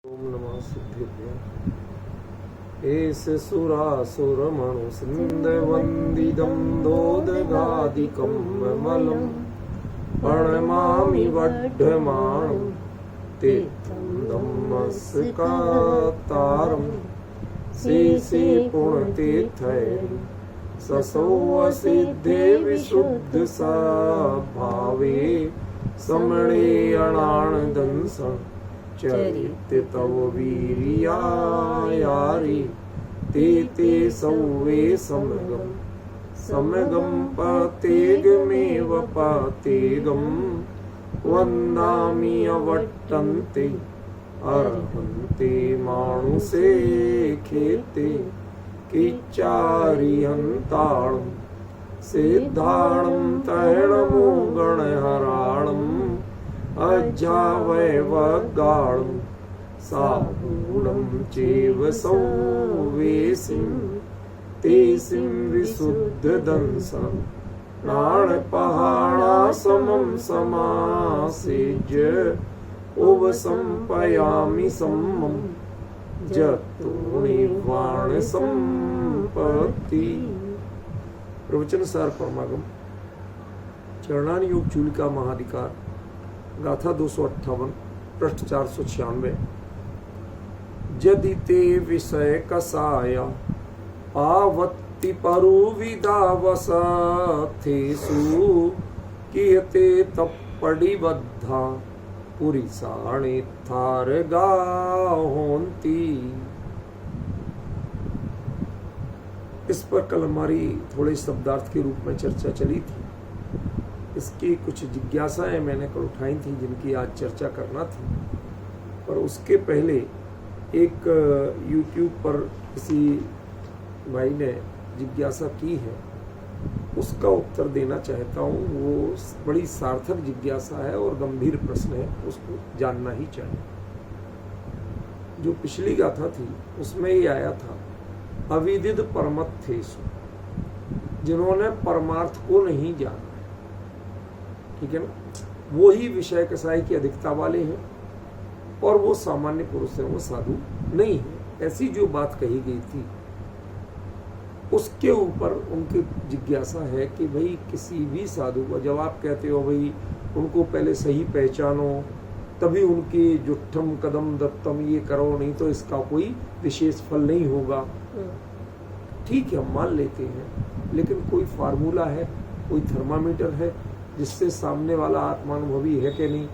ओम नमः सिद्धेभ्यः। एष सुरासुरमणु सिन्धवन्दितं दोदगादिकं ममलं प्रणमामि वड्ढमाणं तीर्थं धम्मस्कातारं शेषे पुण्यतीर्थैः ससोऽसिद्धे विशुद्धसाभावे समणे अणानदंसं चरित्र तव वीर्यायारि ते सौवे समगम पतेगमेव पतेगं वन्दामि अवट्टन्ते अर्हन्ते मानुषे खेते किच्चारिहन्ताणं सिद्धाणं तैणमो गणहराणम् अज्जावैवगाणं सागुणं चैव संवेसिं तेसिं विशुद्धदंसं प्राणपहाणासमं समासेज्य उपसंपयामि सम्मं जतो निर्वाण संपत्ति। प्रवचन सार परमागम चरणानि योग चूलिका महाधिकार गाथा 258 पृष्ठ 496। यदि ते विषय कसाया पावत्ति परुविदावसथेषु कियते तप्पडिबद्धा पुरीसाणे थारगाहोन्ति। इस पर कल हमारी थोड़े शब्दार्थ के रूप में चर्चा चली थी। इसकी कुछ जिज्ञासाएं मैंने कल उठाई थी जिनकी आज चर्चा करना थी, पर उसके पहले एक YouTube पर किसी भाई ने जिज्ञासा की है, उसका उत्तर देना चाहता हूँ। वो बड़ी सार्थक जिज्ञासा है और गंभीर प्रश्न है, उसको जानना ही चाहिए। जो पिछली गाथा थी उसमें ये आया था, अविदित परमत्थेषु, जिन्होंने परमार्थ को नहीं जाना, ठीक है ना, वो ही विषय कसाई की अधिकता वाले हैं और वो सामान्य पुरुष हैं, वो साधु नहीं है। ऐसी जो बात कही गई थी उसके ऊपर उनकी जिज्ञासा है कि भाई किसी भी साधु को जब आप कहते हो भाई उनको पहले सही पहचानो तभी उनकी जुट्ठम कदम दत्तम ये करो, नहीं तो इसका कोई विशेष फल नहीं होगा। ठीक है, हम मान लेते हैं, लेकिन कोई फार्मूला है, कोई थर्मामीटर है जिससे सामने वाला आत्मानुभवी है कि नहीं,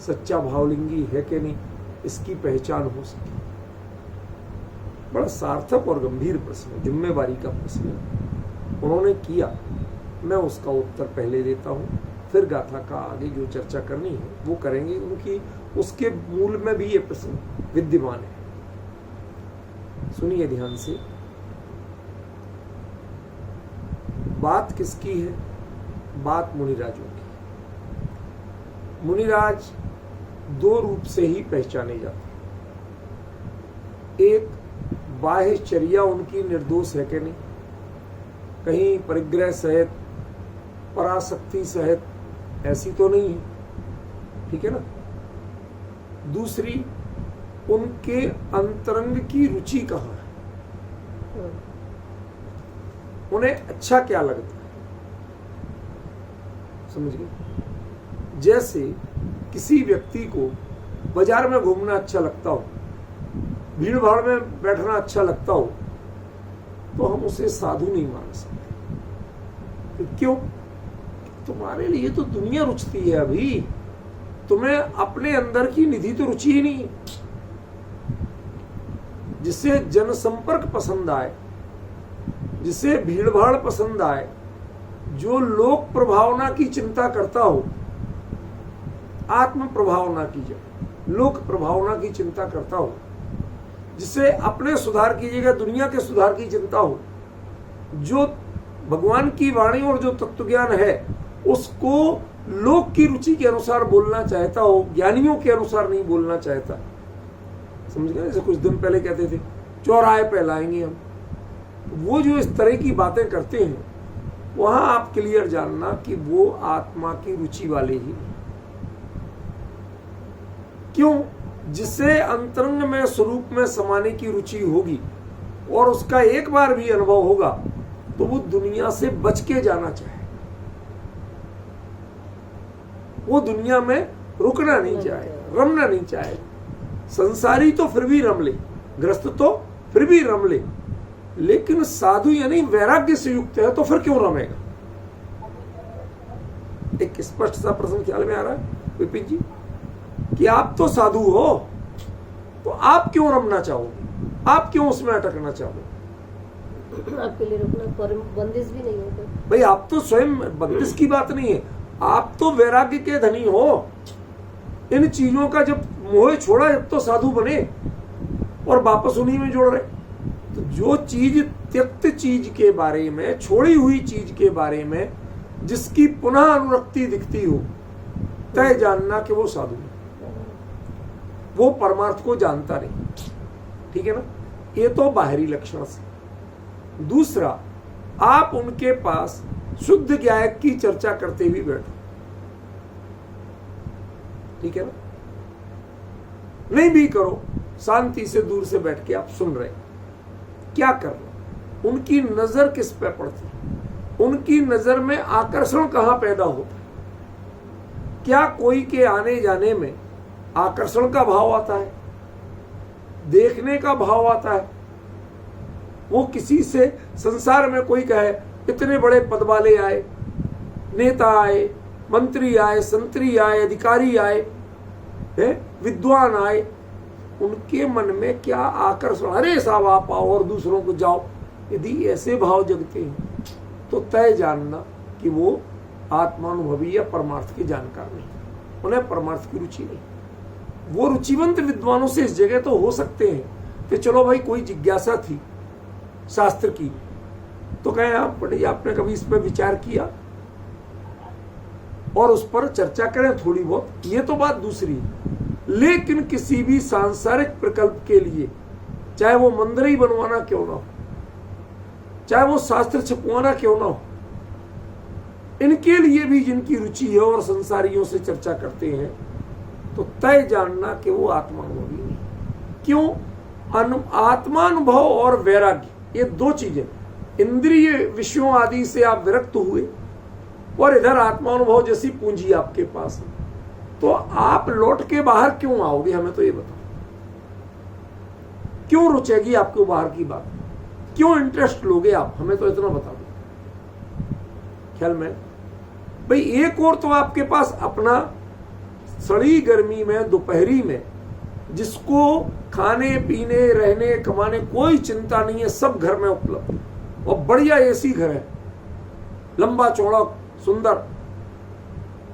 सच्चा भावलिंगी है कि नहीं, इसकी पहचान हो सके। बड़ा सार्थक और गंभीर प्रश्न है, जिम्मेवारी का प्रश्न है। उन्होंने किया, मैं उसका उत्तर पहले देता हूँ, फिर गाथा का आगे जो चर्चा करनी है वो करेंगे, क्योंकि उसके मूल में भी ये प्रश्न विद्यमान है। सुनिए ध्यान से। बात किसकी है? बात मुनिराजों की। मुनिराज दो रूप से ही पहचाने जाते हैं। एक, बाह्यचर्या उनकी निर्दोष है कि नहीं, कहीं परिग्रह सहित पराशक्ति सहित ऐसी तो नहीं है, ठीक है ना। दूसरी, उनके अंतरंग की रुचि कहाँ है, उन्हें अच्छा क्या लगता है, समझ गए। जैसे किसी व्यक्ति को बाजार में घूमना अच्छा लगता हो, भीड़ भाड़ में बैठना अच्छा लगता हो, तो हम उसे साधु नहीं मान सकते। क्यों? तुम्हारे लिए तो दुनिया रुचती है, अभी तुम्हें अपने अंदर की निधि तो रुचि ही नहीं। जिसे जनसंपर्क पसंद आए, जिसे भीड़ भाड़ पसंद आए, जो लोक प्रभावना की चिंता करता हो, आत्म प्रभावना की जगह लोक प्रभावना की चिंता करता हो, जिसे अपने सुधार की जगह दुनिया के सुधार की चिंता हो, जो भगवान की वाणी और जो तत्व ज्ञान है उसको लोक की रुचि के अनुसार बोलना चाहता हो, ज्ञानियों के अनुसार नहीं बोलना चाहता। समझ गए? जैसे कुछ दिन पहले कहते थे चौराहे पे लाएंगे हम, वो जो इस तरह की बातें करते हैं, वहां आप क्लियर जानना कि वो आत्मा की रुचि वाले ही। क्यों? जिसे अंतरंग में स्वरूप में समाने की रुचि होगी और उसका एक बार भी अनुभव होगा तो वो दुनिया से बच के जाना चाहे, वो दुनिया में रुकना नहीं चाहे, रमना नहीं चाहे। संसारी तो फिर भी रम ले, ग्रस्त तो फिर भी रम ले, लेकिन साधु यानी वैराग्य से युक्त है तो फिर क्यों रमेगा? एक स्पष्ट सा प्रश्न ख्याल में आ रहा है विपिन जी कि आप तो साधु हो तो आप क्यों रमना चाहोगे, आप क्यों उसमें अटकना चाहोगे? आपके लिए रुकना बंदिश भी नहीं है भाई, आप तो स्वयं, बंदिश की बात नहीं है, आप तो वैराग्य के धनी हो। इन चीजों का जब मोह छोड़ा जब तो साधु बने और वापस उन्हीं में जोड़ रहे। तो जो चीज त्यक्त चीज के बारे में, छोड़ी हुई चीज के बारे में जिसकी पुनः अनुरक्ति दिखती हो, तय जानना कि वो साधु है, वो परमार्थ को जानता नहीं। ठीक है ना? ये तो बाहरी लक्षण से। दूसरा, आप उनके पास शुद्ध ज्ञायक की चर्चा करते भी बैठो, ठीक है ना? नहीं भी करो, शांति से दूर से बैठ के आप सुन रहे, क्या कर रहे? उनकी नजर किस पे पड़ती है, उनकी नजर में आकर्षण कहां पैदा होता है? क्या कोई के आने जाने में आकर्षण का भाव आता है, देखने का भाव आता है? वो किसी से संसार में कोई कहे इतने बड़े पद वाले आए, नेता आए, मंत्री आए, संतरी आए, अधिकारी आए, विद्वान आए, उनके मन में क्या आकर्षण, अरे साहब आप आओ और दूसरों को जाओ, यदि ऐसे भाव जगते हैं तो तय जानना कि वो आत्मानुभवी या परमार्थ के जानकार नहीं, उन्हें परमार्थ की रुचि नहीं। वो रुचिवंत विद्वानों से इस जगह तो हो सकते हैं कि चलो भाई कोई जिज्ञासा थी शास्त्र की, तो कहें आप पंडित जी आपने कभी इस पर विचार किया और उस पर चर्चा करें थोड़ी बहुत, ये तो बात दूसरी है। लेकिन किसी भी सांसारिक प्रकल्प के लिए, चाहे वो मंदिर ही बनवाना क्यों ना हो, चाहे वो शास्त्र छपवाना क्यों ना हो, इनके लिए भी जिनकी रुचि है और संसारियों से चर्चा करते हैं, तो तय जानना कि वो आत्मानुभवी नहीं। क्यों? आत्मानुभव और वैराग्य ये दो चीजें, इंद्रिय विषयों आदि से आप विरक्त हुए और इधर आत्मानुभव जैसी पूंजी आपके पास है, तो आप लौट के बाहर क्यों आओगे? हमें तो ये बताओ, क्यों रुचेगी आपको बाहर की बात, क्यों इंटरेस्ट लोगे आप? हमें तो इतना बता दो ख्याल में। भाई एक और तो आपके पास अपना सड़ी गर्मी में, दोपहरी में, जिसको खाने पीने रहने कमाने कोई चिंता नहीं है, सब घर में उपलब्ध और बढ़िया एसी घर है, लंबा चौड़ा सुंदर,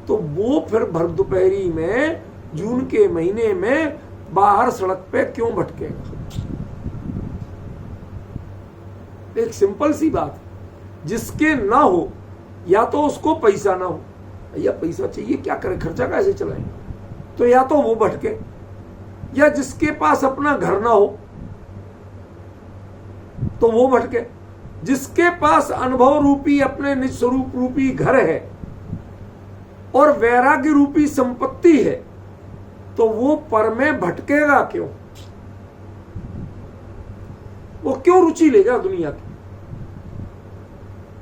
तो वो फिर भर दोपहरी में जून के महीने में बाहर सड़क पे क्यों भटकेगा? एक सिंपल सी बात, जिसके ना हो या तो उसको पैसा ना हो, या पैसा चाहिए क्या करे, खर्चा कैसे चलाए, तो या तो वो भटके, या जिसके पास अपना घर ना हो तो वो भटके, जिसके पास अनुभव रूपी अपने निज स्वरूप रूपी घर है और वैराग्य रूपी संपत्ति है, तो वो पर में भटकेगा क्यों? वो क्यों रुचि लेगा दुनिया की?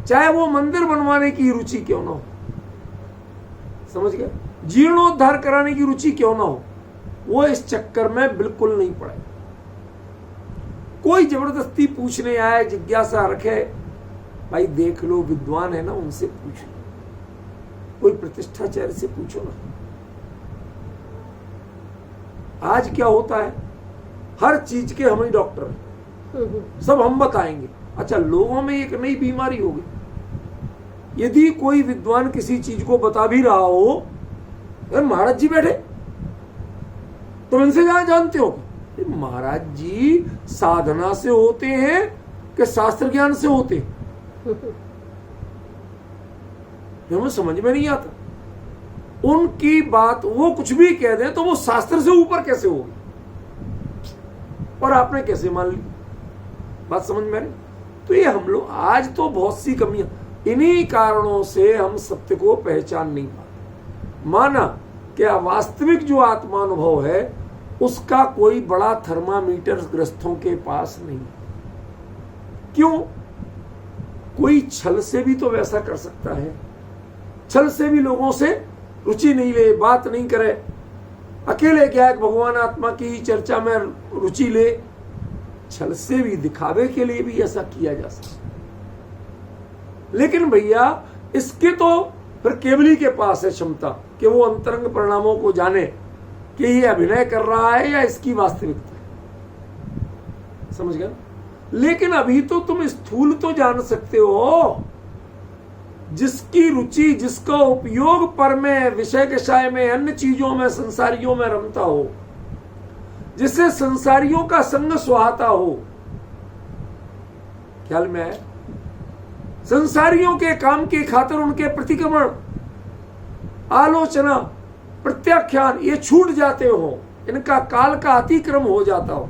चाहे वो मंदिर बनवाने की रुचि क्यों ना हो, समझ गए? जीर्णोद्धार कराने की रुचि क्यों ना हो, वो इस चक्कर में बिल्कुल नहीं पड़े। कोई जबरदस्ती पूछने आए, जिज्ञासा रखे, भाई देख लो विद्वान है ना, उनसे पूछ लो, कोई प्रतिष्ठाचार्य से पूछो ना। आज क्या होता है, हर चीज के हम ही डॉक्टर हैं, सब हम बताएंगे। अच्छा, लोगों में एक नई बीमारी होगी, यदि कोई विद्वान किसी चीज को बता भी रहा हो, महाराज जी बैठे, तुम इनसे क्या जानते हो? महाराज जी साधना से होते हैं कि शास्त्र ज्ञान से होते हैं? हमें समझ में नहीं आता। उनकी बात वो कुछ भी कह दें तो वो शास्त्र से ऊपर कैसे होगी, और आपने कैसे मान ली? बात समझ में आ रही? तो ये हम लोग आज तो बहुत सी कमियां, इन्हीं कारणों से हम सत्य को पहचान नहीं पाते। माना क्या वास्तविक जो आत्मानुभव है उसका कोई बड़ा थर्मामीटर ग्रस्तों के पास नहीं। क्यों? कोई छल से भी तो वैसा कर सकता है। छल से भी लोगों से रुचि नहीं ले, बात नहीं करे, अकेले क्या है भगवान आत्मा की चर्चा में रुचि ले। छल से भी, दिखावे के लिए भी ऐसा किया जा सकता। लेकिन भैया इसके तो फिर केवली के पास है क्षमता कि वो अंतरंग परिणामों को जाने कि ये अभिनय कर रहा है या इसकी वास्तविकता है। समझ गया? लेकिन अभी तो तुम स्थूल तो जान सकते हो। जिसकी रुचि, जिसका उपयोग पर में, विषय के साय में, अन्य चीजों में, संसारियों में रमता हो, जिससे संसारियों का संग सुहाता हो। ख्याल में है? संसारियों के काम की खातिर उनके प्रतिक्रमण, आलोचना, प्रत्याख्यान ये छूट जाते हो, इनका काल का अतिक्रम हो जाता हो।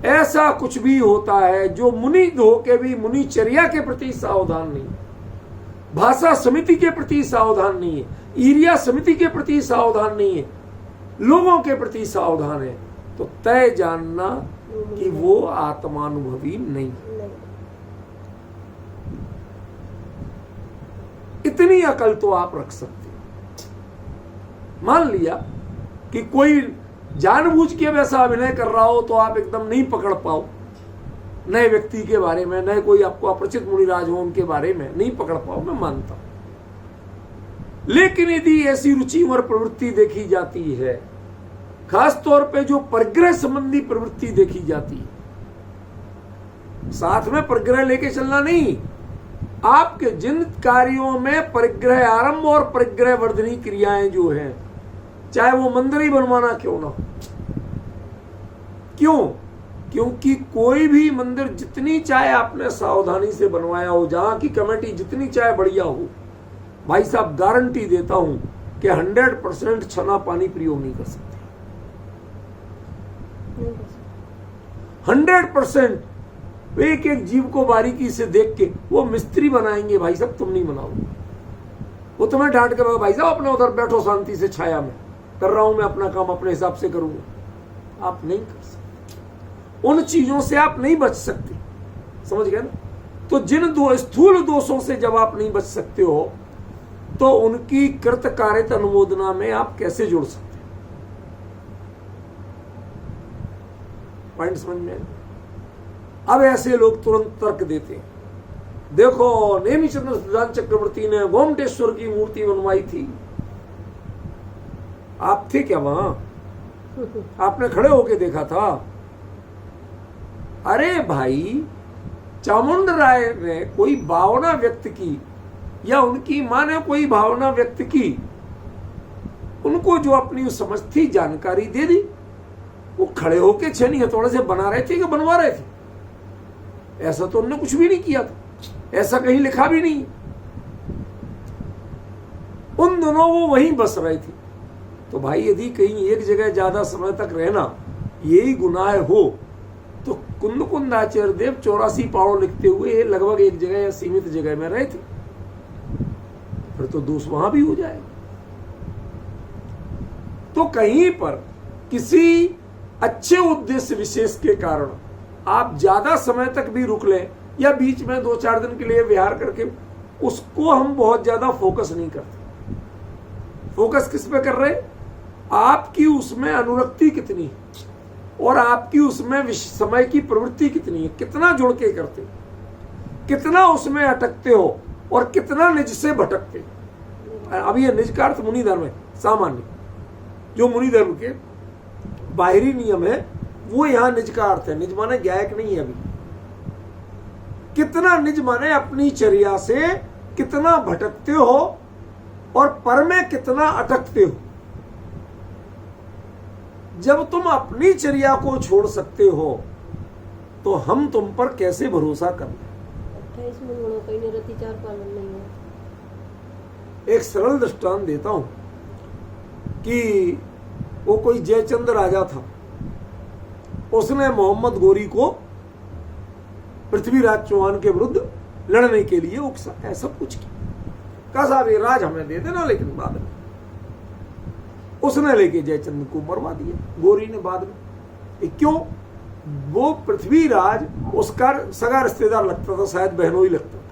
ऐसा कुछ भी होता है जो मुनि हो के भी मुनिचर्या के प्रति सावधान नहीं, भाषा समिति के प्रति सावधान नहीं है, ईरिया समिति के प्रति सावधान नहीं है, लोगों के प्रति सावधान है, तो तय जानना कि वो आत्मानुभवी नहीं। इतनी अकल तो आप रख सकते हो। मान लिया कि कोई जानबूझ के वैसा अभिनय कर रहा हो तो आप एकदम नहीं पकड़ पाओ, नए व्यक्ति के बारे में, नए कोई आपको अपरिचित मुनिराज हो उनके बारे में नहीं पकड़ पाओ, मैं मानता हूं। लेकिन यदि ऐसी रुचि और प्रवृत्ति देखी जाती है, खास तौर पे जो परिग्रह संबंधी प्रवृत्ति देखी जाती है, साथ में परिग्रह लेके चलना नहीं, आपके जिन कार्यों में परिग्रह आरंभ और परिग्रह वर्धनी क्रियाएं जो हैं, चाहे वो मंदिर ही बनवाना क्यों ना हो। क्यों? क्योंकि कोई भी मंदिर जितनी चाहे आपने सावधानी से बनवाया हो, जहां की कमेटी जितनी चाहे बढ़िया हो, भाई साहब गारंटी देता हूं कि 100% छना पानी प्रयोग नहीं कर सकते। 100% एक एक जीव को बारीकी से देख के वो मिस्त्री बनाएंगे, भाई साहब तुम नहीं बनाओगे। वो तुम्हें डांट के भाई साहब अपने उधर बैठो शांति से, छाया में कर रहा हूं मैं अपना काम, अपने हिसाब से करूंगा। आप नहीं कर सकते, उन चीजों से आप नहीं बच सकते। समझ गए ना? तो जिन दो स्थूल दोषों से जब आप नहीं बच सकते हो तो उनकी कृत कारित अनुमोदना में आप कैसे जुड़ सकते? पॉइंट समझ में? अब ऐसे लोग तुरंत तर्क देते हैं, देखो नेमिचंद्र सिद्धांत चक्रवर्ती ने गोमटेश्वर की मूर्ति बनवाई थी, आप थे क्या वहां? आपने खड़े होके देखा था? अरे भाई, चामुंड राय ने कोई भावना व्यक्त की या उनकी मां ने कोई भावना व्यक्त की, उनको जो अपनी समझ थी जानकारी दे दी, वो खड़े होके छेनी हथौड़े से बना रहे थे कि बनवा रहे थे? ऐसा तो उन्होंने कुछ भी नहीं किया था, ऐसा कहीं लिखा भी नहीं। उन दोनों वो वहीं बस रहे थे। तो भाई यदि कहीं एक जगह ज्यादा समय तक रहना यही गुनाह हो, तो कुंदाचार्य देव 84 पाड़ों लिखते हुए लगभग एक जगह या सीमित जगह में रहे थे, फिर तो दोष वहां भी हो जाएगा। तो कहीं पर किसी अच्छे उद्देश्य विशेष के कारण आप ज्यादा समय तक भी रुक लें या बीच में 2-4 दिन के लिए विहार करके, उसको हम बहुत ज्यादा फोकस नहीं करते। फोकस किस पे कर रहे? आपकी उसमें अनुरक्ति कितनी है और आपकी उसमें समय की प्रवृत्ति कितनी है, कितना जुड़ के करते, कितना उसमें अटकते हो और कितना निज से भटकते। अब ये निज का अर्थ मुनि धर्म है, सामान्य जो मुनि धर्म के बाहरी नियम है वो यहां निज का अर्थ है। निज माने गायक नहीं है। अभी कितना निज माने अपनी चर्या से कितना भटकते हो और पर में कितना अटकते हो। जब तुम अपनी चर्या को छोड़ सकते हो तो हम तुम पर कैसे भरोसा कर लें? 28 गुणों का निरति 4 पालन नहीं है। एक सरल दृष्टांत देता हूं कि वो कोई जयचंद राजा था, उसने मोहम्मद गोरी को पृथ्वीराज चौहान के विरुद्ध लड़ने के लिए उकसाया, सब कुछ किया। कहा साहब ये राज हमें दे देना, लेकिन बाद में उसने लेके जयचंद को मरवा दिया, गौरी ने बाद में। ये क्यों? वो पृथ्वीराज उसका सगा रिश्तेदार लगता था, शायद बहनोई लगता था,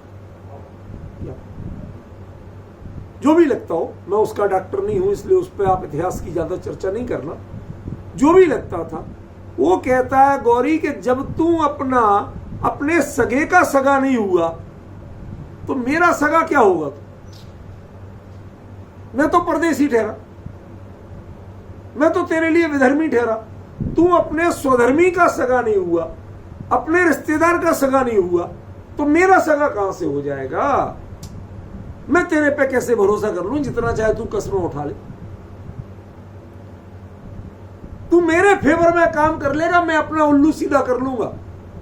जो भी लगता हो, मैं उसका डॉक्टर नहीं हूं इसलिए उस पर आप इतिहास की ज्यादा चर्चा नहीं करना। जो भी लगता था, वो कहता है गौरी कि जब तू अपने सगे का सगा नहीं हुआ तो मेरा सगा क्या होगा? मैं तो परदेसी ठहरा, मैं तो तेरे लिए विधर्मी ठहरा। तू अपने स्वधर्मी का सगा नहीं हुआ, अपने रिश्तेदार का सगा नहीं हुआ, तो मेरा सगा कहां से हो जाएगा? मैं तेरे पे कैसे भरोसा कर लूं? जितना चाहे तू कस्में उठा ले, तू मेरे फेवर में काम कर लेगा, मैं अपना उल्लू सीधा कर लूंगा,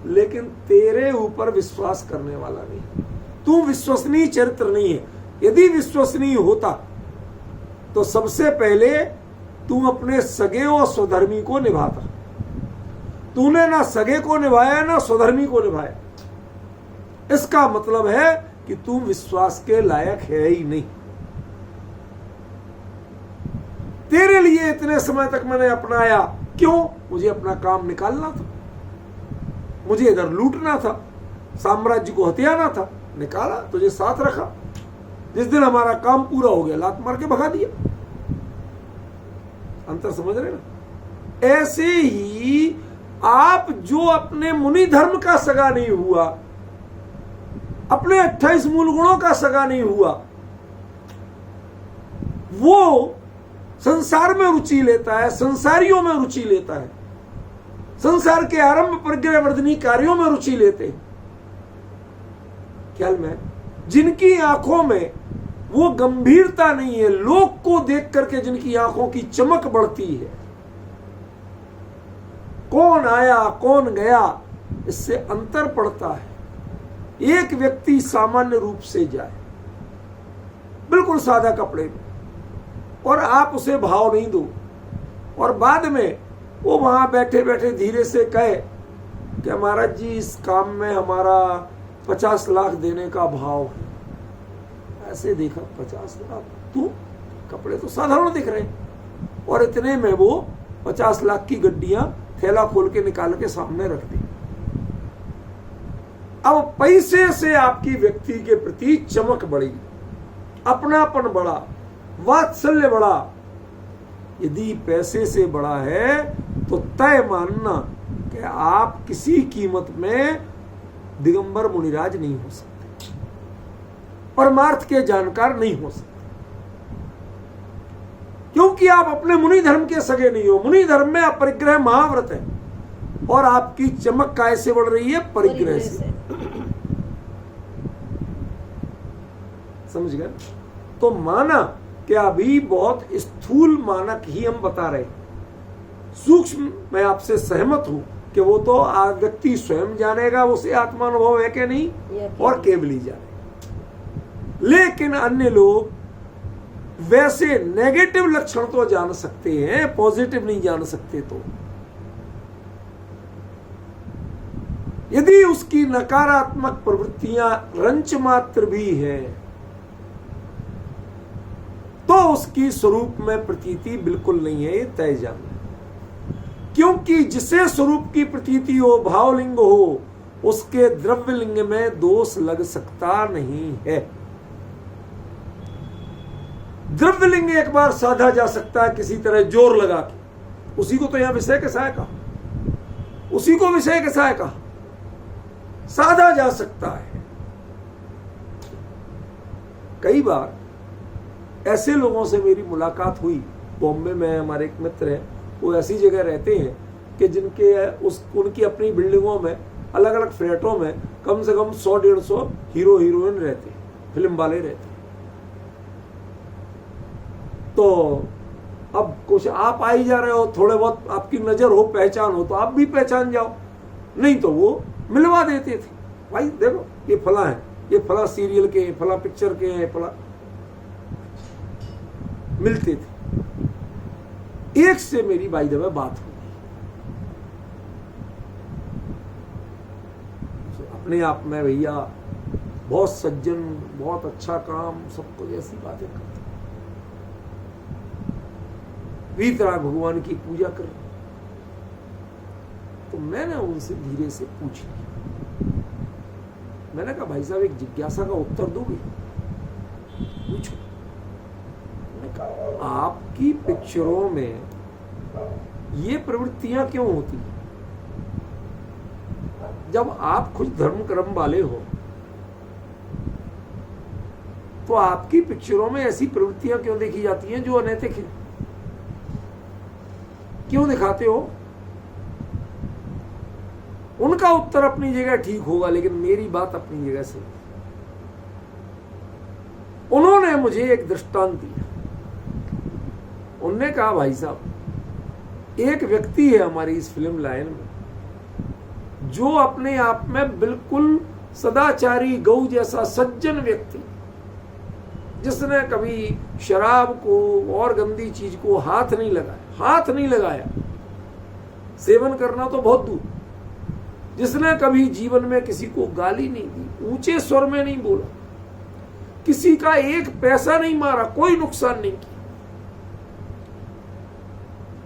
लेकिन तेरे ऊपर विश्वास करने वाला नहीं। तू विश्वसनीय चरित्र नहीं है। यदि विश्वसनीय होता तो सबसे पहले तू अपने सगे और स्वधर्मी को निभाता। तूने ना सगे को निभाया ना स्वधर्मी को निभाया। इसका मतलब है कि तू विश्वास के लायक है ही नहीं। तेरे लिए इतने समय तक मैंने अपनाया, क्यों? मुझे अपना काम निकालना था, मुझे इधर लूटना था, साम्राज्य को हथियाना था, निकाला, तुझे साथ रखा। जिस दिन हमारा काम पूरा हो गया, लात मार के भगा दिया। अंतर समझ रहे ना? ऐसे ही आप जो अपने मुनि धर्म का सगा नहीं हुआ, अपने 28 मूल गुणों का सगा नहीं हुआ, वो संसार में रुचि लेता है, संसारियों में रुचि लेता है, संसार के आरंभ परिग्रह वर्धनी कार्यों में रुचि लेते हैं। ख्याल में, जिनकी आंखों में वो गंभीरता नहीं है, लोक को देख करके जिनकी आंखों की चमक बढ़ती है, कौन आया कौन गया इससे अंतर पड़ता है। एक व्यक्ति सामान्य रूप से जाए, बिल्कुल सादा कपड़े में, और आप उसे भाव नहीं दो, और बाद में वो वहां बैठे बैठे धीरे से कहे कि महाराज जी इस काम में हमारा 50 लाख देने का भाव है। ऐसे देखा 50 लाख, तू कपड़े तो साधारण दिख रहे, और इतने में वो 50 लाख की गड्डियां थैला खोल के निकाल के सामने रख दी। अब पैसे से आपकी व्यक्ति के प्रति चमक बढ़ी, अपनापन बढ़ा, वात्सल्य बढ़ा। यदि पैसे से बढ़ा है तो तय मानना कि आप किसी कीमत में दिगंबर मुनिराज नहीं हो सकते, परमार्थ के जानकार नहीं हो सकते, क्योंकि आप अपने मुनि धर्म के सगे नहीं हो। मुनि धर्म में आप परिग्रह महाव्रत है, और आपकी चमक काय से बढ़ रही है? परिग्रह से। समझ गए? तो माना कि अभी बहुत स्थूल मानक ही हम बता रहे, सूक्ष्म मैं आपसे सहमत हूं कि वो तो व्यक्ति स्वयं जानेगा उसे आत्मानुभव है कि नहीं, और केवल ही जाने। लेकिन अन्य लोग वैसे नेगेटिव लक्षण तो जान सकते हैं, पॉजिटिव नहीं जान सकते। तो यदि उसकी नकारात्मक प्रवृत्तियां रंच मात्र भी है तो उसकी स्वरूप में प्रतीति बिल्कुल नहीं है, ये तय जाना। क्योंकि जिसे स्वरूप की प्रतीति हो, भावलिंग हो, उसके द्रव्यलिंग में दोष लग सकता नहीं है। द्रव्यलिंग एक बार साधा जा सकता है किसी तरह जोर लगा के, उसी को तो यहां विषय के सहाय कहा, उसी को विषय के सहाय कहा, साधा जा सकता है। कई बार ऐसे लोगों से मेरी मुलाकात हुई, बॉम्बे में हमारे एक मित्र हैं, वो ऐसी जगह रहते हैं कि जिनके उनकी अपनी बिल्डिंगों में अलग अलग फ्लैटों में कम से कम 100-150 हीरो हीरोइन रहते हैं, फिल्म वाले रहते हैं। तो अब कुछ आप आ ही जा रहे हो, थोड़े बहुत आपकी नजर हो, पहचान हो तो आप भी पहचान जाओ, नहीं तो वो मिलवा देते थे, भाई देखो ये फला है, ये फला सीरियल के, फला पिक्चर के हैं, फला, मिलते थे। एक से मेरी बाई द वे बात हुई, अपने आप में भैया बहुत सज्जन, बहुत अच्छा काम, सब कुछ ऐसी बातें करते। वीतराग भगवान की पूजा कर रहे। तो मैंने उनसे धीरे से पूछ लिया, मैंने कहा भाई साहब एक जिज्ञासा का उत्तर दोगे? पूछो। मैंने कहा आपकी पिक्चरों में ये प्रवृत्तियां क्यों होती हैं? जब आप खुद धर्म कर्म वाले हो तो आपकी पिक्चरों में ऐसी प्रवृत्तियां क्यों देखी जाती हैं जो अनैतिक है? क्यों दिखाते हो? उनका उत्तर अपनी जगह ठीक होगा, लेकिन मेरी बात अपनी जगह से। उन्होंने मुझे एक दृष्टांत दिया। उन्होंने कहा भाई साहब एक व्यक्ति है हमारी इस फिल्म लाइन में जो अपने आप में बिल्कुल सदाचारी गौ जैसा सज्जन व्यक्ति, जिसने कभी शराब को और गंदी चीज को हाथ नहीं लगाया, सेवन करना तो बहुत दूर, जिसने कभी जीवन में किसी को गाली नहीं दी, ऊंचे स्वर में नहीं बोला, किसी का एक पैसा नहीं मारा, कोई नुकसान नहीं किया,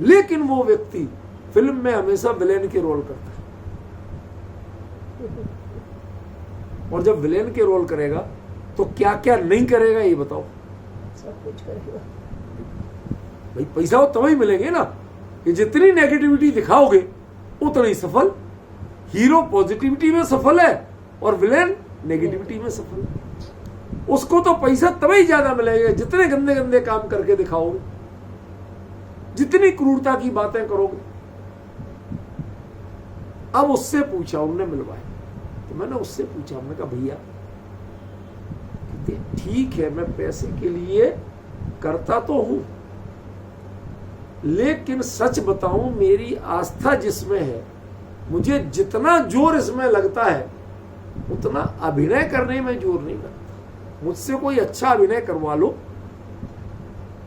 लेकिन वो व्यक्ति फिल्म में हमेशा विलेन के रोल करता है। और जब विलेन के रोल करेगा तो क्या क्या नहीं करेगा ये बताओ? सब कुछ करेगा भाई। पैसा तो तभी मिलेंगे ना कि जितनी नेगेटिविटी दिखाओगे उतना ही सफल। हीरो पॉजिटिविटी में सफल है और विलेन नेगेटिविटी में सफल है। उसको तो पैसा तभी ज्यादा मिलेगा जितने गंदे गंदे काम करके दिखाओगे, जितनी क्रूरता की बातें करोगे। अब उससे पूछा, उनने मिलवाया, तो मैंने उससे पूछा, मैंने कहा भैया ठीक है मैं पैसे के लिए करता तो हूं, लेकिन सच बताऊं मेरी आस्था जिसमें है, मुझे जितना जोर इसमें लगता है उतना अभिनय करने में जोर नहीं लगता। मुझसे कोई अच्छा अभिनय करवा लो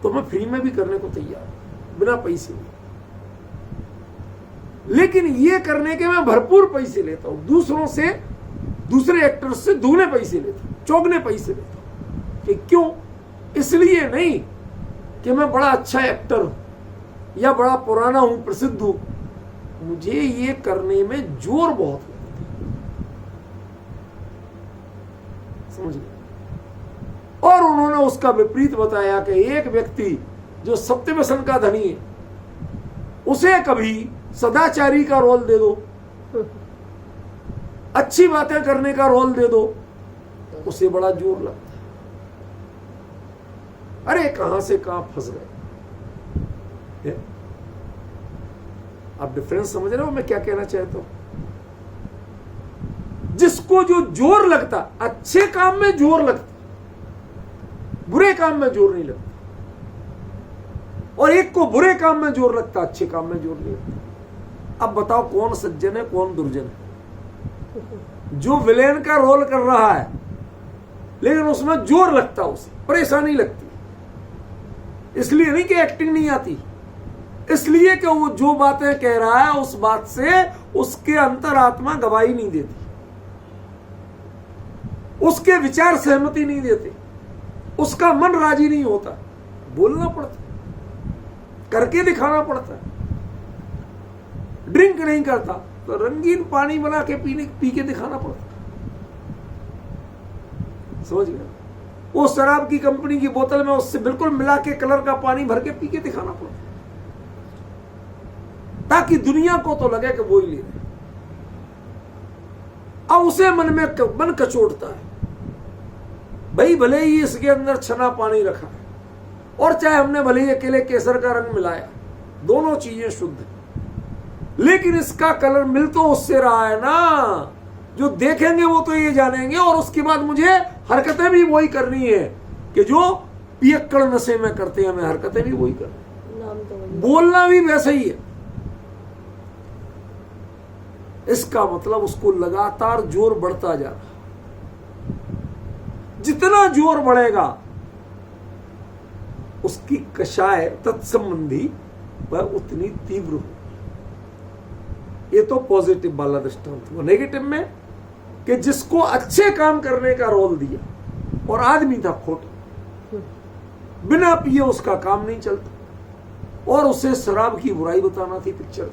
तो मैं फ्री में भी करने को तैयार हूं, बिना पैसे में। लेकिन ये करने के मैं भरपूर पैसे लेता हूं, दूसरों से, दूसरे एक्टर्स से दूने पैसे लेता हूं, चौगने पैसे लेता हूं। कि क्यों? इसलिए नहीं कि मैं बड़ा अच्छा एक्टर हूं या बड़ा पुराना हूं, प्रसिद्ध हूं, मुझे ये करने में जोर बहुत लगता है। समझ गए? और उन्होंने उसका विपरीत बताया कि एक व्यक्ति जो सत्य व्यसन का धनी है, उसे कभी सदाचारी का रोल दे दो, अच्छी बातें करने का रोल दे दो, उसे बड़ा जोर लगता है। अरे कहां से कहां फंस गए। आप डिफरेंस समझ रहे हो मैं क्या कहना चाहता हूं? जिसको जो जोर लगता, अच्छे काम में जोर लगता, बुरे काम में जोर नहीं लगता, और एक को बुरे काम में जोर लगता, अच्छे काम में जोर नहीं लगता। अब बताओ कौन सज्जन है कौन दुर्जन है? जो विलेन का रोल कर रहा है लेकिन उसमें जोर लगता, उसे परेशानी लगती, इसलिए नहीं कि एक्टिंग नहीं आती, इसलिए कि वो जो बातें कह रहा है उस बात से उसके अंतरात्मा गवाही नहीं देती, उसके विचार सहमति नहीं देते, उसका मन राजी नहीं होता। बोलना पड़ता, करके दिखाना पड़ता है। ड्रिंक नहीं करता तो रंगीन पानी बना के पी के दिखाना पड़ता। समझ गया? वो शराब की कंपनी की बोतल में उससे बिल्कुल मिला के कलर का पानी भर के पी के दिखाना पड़ता, ताकि दुनिया को तो लगे कि वो ही ले रहे। अब उसे मन कचोटता है, भाई भले ही इसके अंदर छना पानी रखा है और चाहे हमने भले ही अकेले केसर का रंग मिलाया, दोनों चीजें शुद्ध है, लेकिन इसका कलर मिल तो उससे रहा है ना। जो देखेंगे वो तो ये जानेंगे, और उसके बाद मुझे हरकतें भी वही करनी है कि जो पियक्कड़ नशे में करते हैं, हमें हरकतें भी वही करनी, बोलना भी वैसे ही है। इसका मतलब उसको लगातार जोर बढ़ता जा रहा, जितना जोर बढ़ेगा उसकी कषाय तत्संबंधी वह उतनी तीव्र होगी। ये तो पॉजिटिव वाला दृष्टांत हुआ। नेगेटिव में कि जिसको अच्छे काम करने का रोल दिया और आदमी था खोटा, बिना पिए उसका काम नहीं चलता, और उसे शराब की बुराई बताना थी पिक्चर,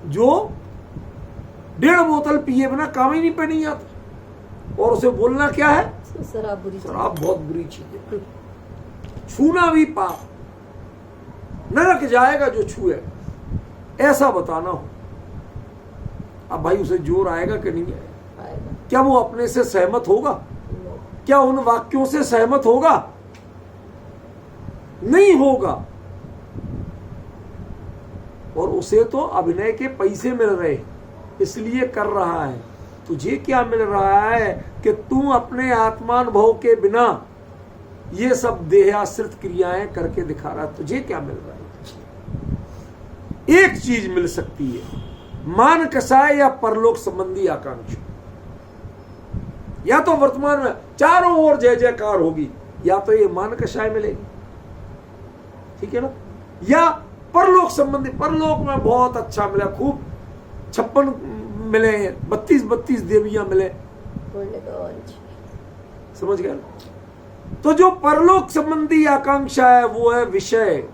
जो 1.5 बोतल पिए बिना काम ही नहीं पे नहीं आता, और उसे बोलना क्या है, शराब बुरी चीज। शराब बहुत बुरी चीज है, छूना भी पाप, नरक जाएगा जो छुए, ऐसा बताना हो। अब भाई उसे जोर आएगा कि नहीं आएगा? आएगा। क्या वो अपने से सहमत होगा? क्या उन वाक्यों से सहमत होगा? नहीं होगा। और उसे तो अभिनय के पैसे मिल रहे इसलिए कर रहा है। तुझे क्या मिल रहा है कि तू अपने आत्मानुभव के बिना ये सब देहाश्रित क्रियाएं करके दिखा रहा है? तुझे क्या मिल रहा है? एक चीज मिल सकती है, मान कसाय या परलोक संबंधी आकांक्षा। या तो वर्तमान में चारों ओर जय जयकार होगी, या तो ये मान कसाय मिलेगी, ठीक है ना, या परलोक संबंधी, परलोक में बहुत अच्छा मिला, खूब 56 मिले, 32 देवियां मिले, समझ गए? तो जो परलोक संबंधी आकांक्षा है वो है विषय,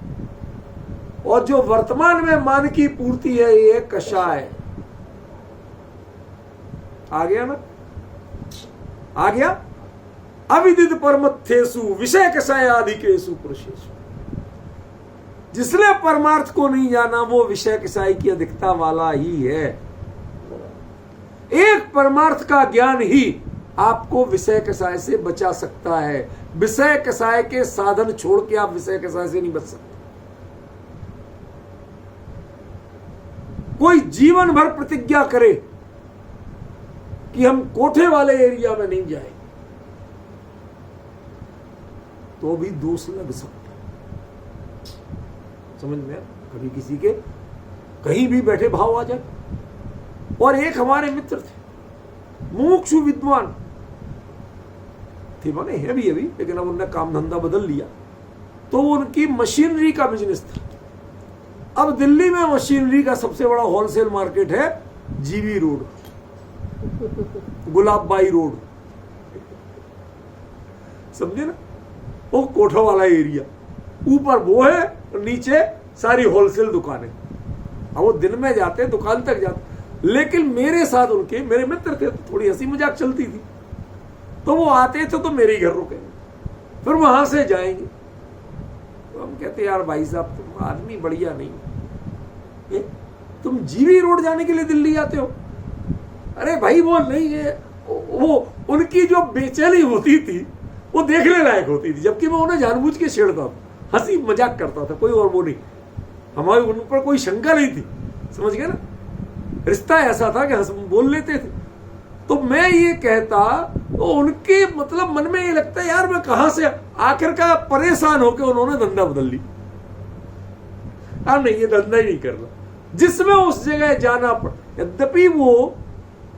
और जो वर्तमान में मान की पूर्ति है ये कषाय। आ गया ना? आ गया? अविदित परमथेसु विषय कषाय आदि केसु पुरुषेषु। जिसने परमार्थ को नहीं जाना वो विषय कषाय की अधिकता वाला ही है। एक परमार्थ का ज्ञान ही आपको विषय कषाय से बचा सकता है। विषय कषाय के साधन छोड़ के आप विषय कषाय से नहीं बच सकते। कोई जीवन भर प्रतिज्ञा करे कि हम कोठे वाले एरिया में नहीं जाएंगे, तो भी दोष लग सकता है। समझ में? कभी किसी के कहीं भी बैठे भाव आ जाए। और एक हमारे मित्र थे, मुमुक्षु विद्वान थे, माने है भी अभी, लेकिन अब उन्होंने काम धंधा बदल लिया। तो उनकी मशीनरी का बिजनेस था। अब दिल्ली में मशीनरी का सबसे बड़ा होलसेल मार्केट है जीबी रोड, गुलाबबाई रोड, समझे ना? वो कोठा वाला एरिया, ऊपर वो है और नीचे सारी होलसेल दुकानें। अब वो दिन में जाते, दुकान तक जाते, लेकिन मेरे साथ उनके, मेरे मित्र थे, तो थोड़ी हंसी मजाक चलती थी। तो वो आते थे तो मेरे घर रुकेंगे, फिर वहां से जाएंगे। तो हम कहते यार भाई साहब तुम आदमी बढ़िया नहीं, तुम जीबी रोड जाने के लिए दिल्ली आते हो? अरे भाई वो नहीं है, वो उनकी जो बेचैनी होती थी वो देखने लायक होती थी, जबकि मैं उन्हें जानबूझ के छेड़ता था, हंसी मजाक करता था, कोई और वो नहीं, हमारी उन पर कोई शंका नहीं थी। समझ गए ना? रिश्ता ऐसा था कि हम बोल लेते थे। तो मैं ये कहता तो उनके मतलब मन में ये लगता है यार मैं कहां से, आखिरकार परेशान होकर उन्होंने धंधा बदल ली। नहीं ये धंधा ही नहीं करना, जिसमें उस जगह जाना पड़ा। यद्यपि वो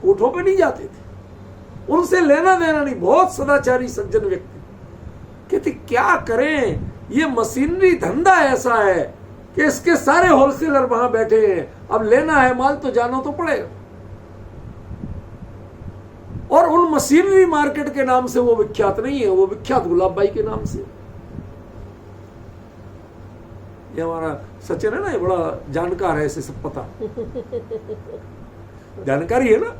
कोठों पे नहीं जाते थे, उनसे लेना देना नहीं, बहुत सदाचारी सज्जन व्यक्ति। कहते क्या करें, ये मशीनरी धंधा ऐसा है कि इसके सारे होलसेलर वहां बैठे हैं, अब लेना है माल तो जाना तो पड़ेगा। और उन मशीनरी मार्केट के नाम से वो विख्यात नहीं है, वो विख्यात गुलाबबाई के नाम से। ये हमारा सचिन है ना, ये बड़ा जानकार है, इसे सब पता, जानकारी है ना।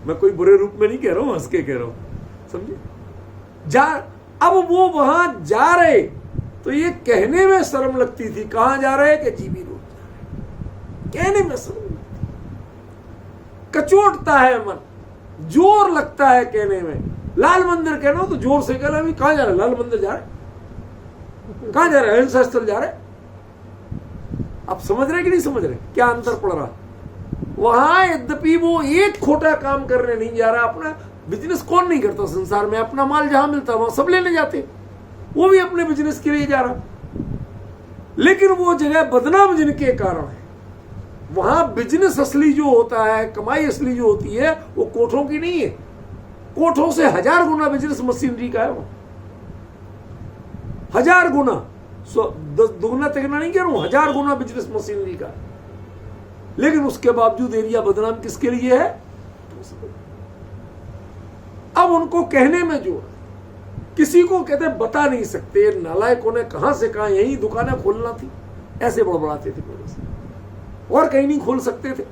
मैं कोई बुरे रूप में नहीं कह रहा हूं, हंस के कह रहा हूं, समझे? जा अब वो वहां जा रहे तो ये कहने में शर्म लगती थी, कहां जा रहे कि जीबी रोड जा रहे, कहने में शर्म लगती, कचोटता है मन, जोर लगता है कहने में। लाल मंदिर कहना हो तो जोर से कहना, अभी कहां जा रहे? लाल मंदिर जा रहे, कहां जा रहे? अहिंसा स्थल जा रहे। आप समझ रहे कि नहीं समझ रहे क्या अंतर पड़ रहा? वहां यद्यपि वो एक खोटा काम करने नहीं जा रहा, अपना बिजनेस कौन नहीं करता संसार में, अपना माल जहां मिलता वहां सब लेने जाते, वो भी अपने बिजनेस के लिए जा रहा। लेकिन वो जगह बदनाम जिनके कारण है, वहां बिजनेस असली जो होता है, कमाई असली जो होती है, वो कोठों की नहीं है। कोठों से 1000 गुना बिजनेस मशीनरी का है वो, 1000 गुना, 10 दुगना तिगना नहीं कह रहा हूं, 1000 गुना बिजनेस मशीनरी का। लेकिन उसके बावजूद एरिया बदनाम किसके लिए है? अब उनको कहने में जोर किसी को कहते बता नहीं सकते, नालायकों ने कहां से कहा यही दुकानें खोलना थी, ऐसे बड़बड़ाते थे मेरे से, और कहीं नहीं खोल सकते थे।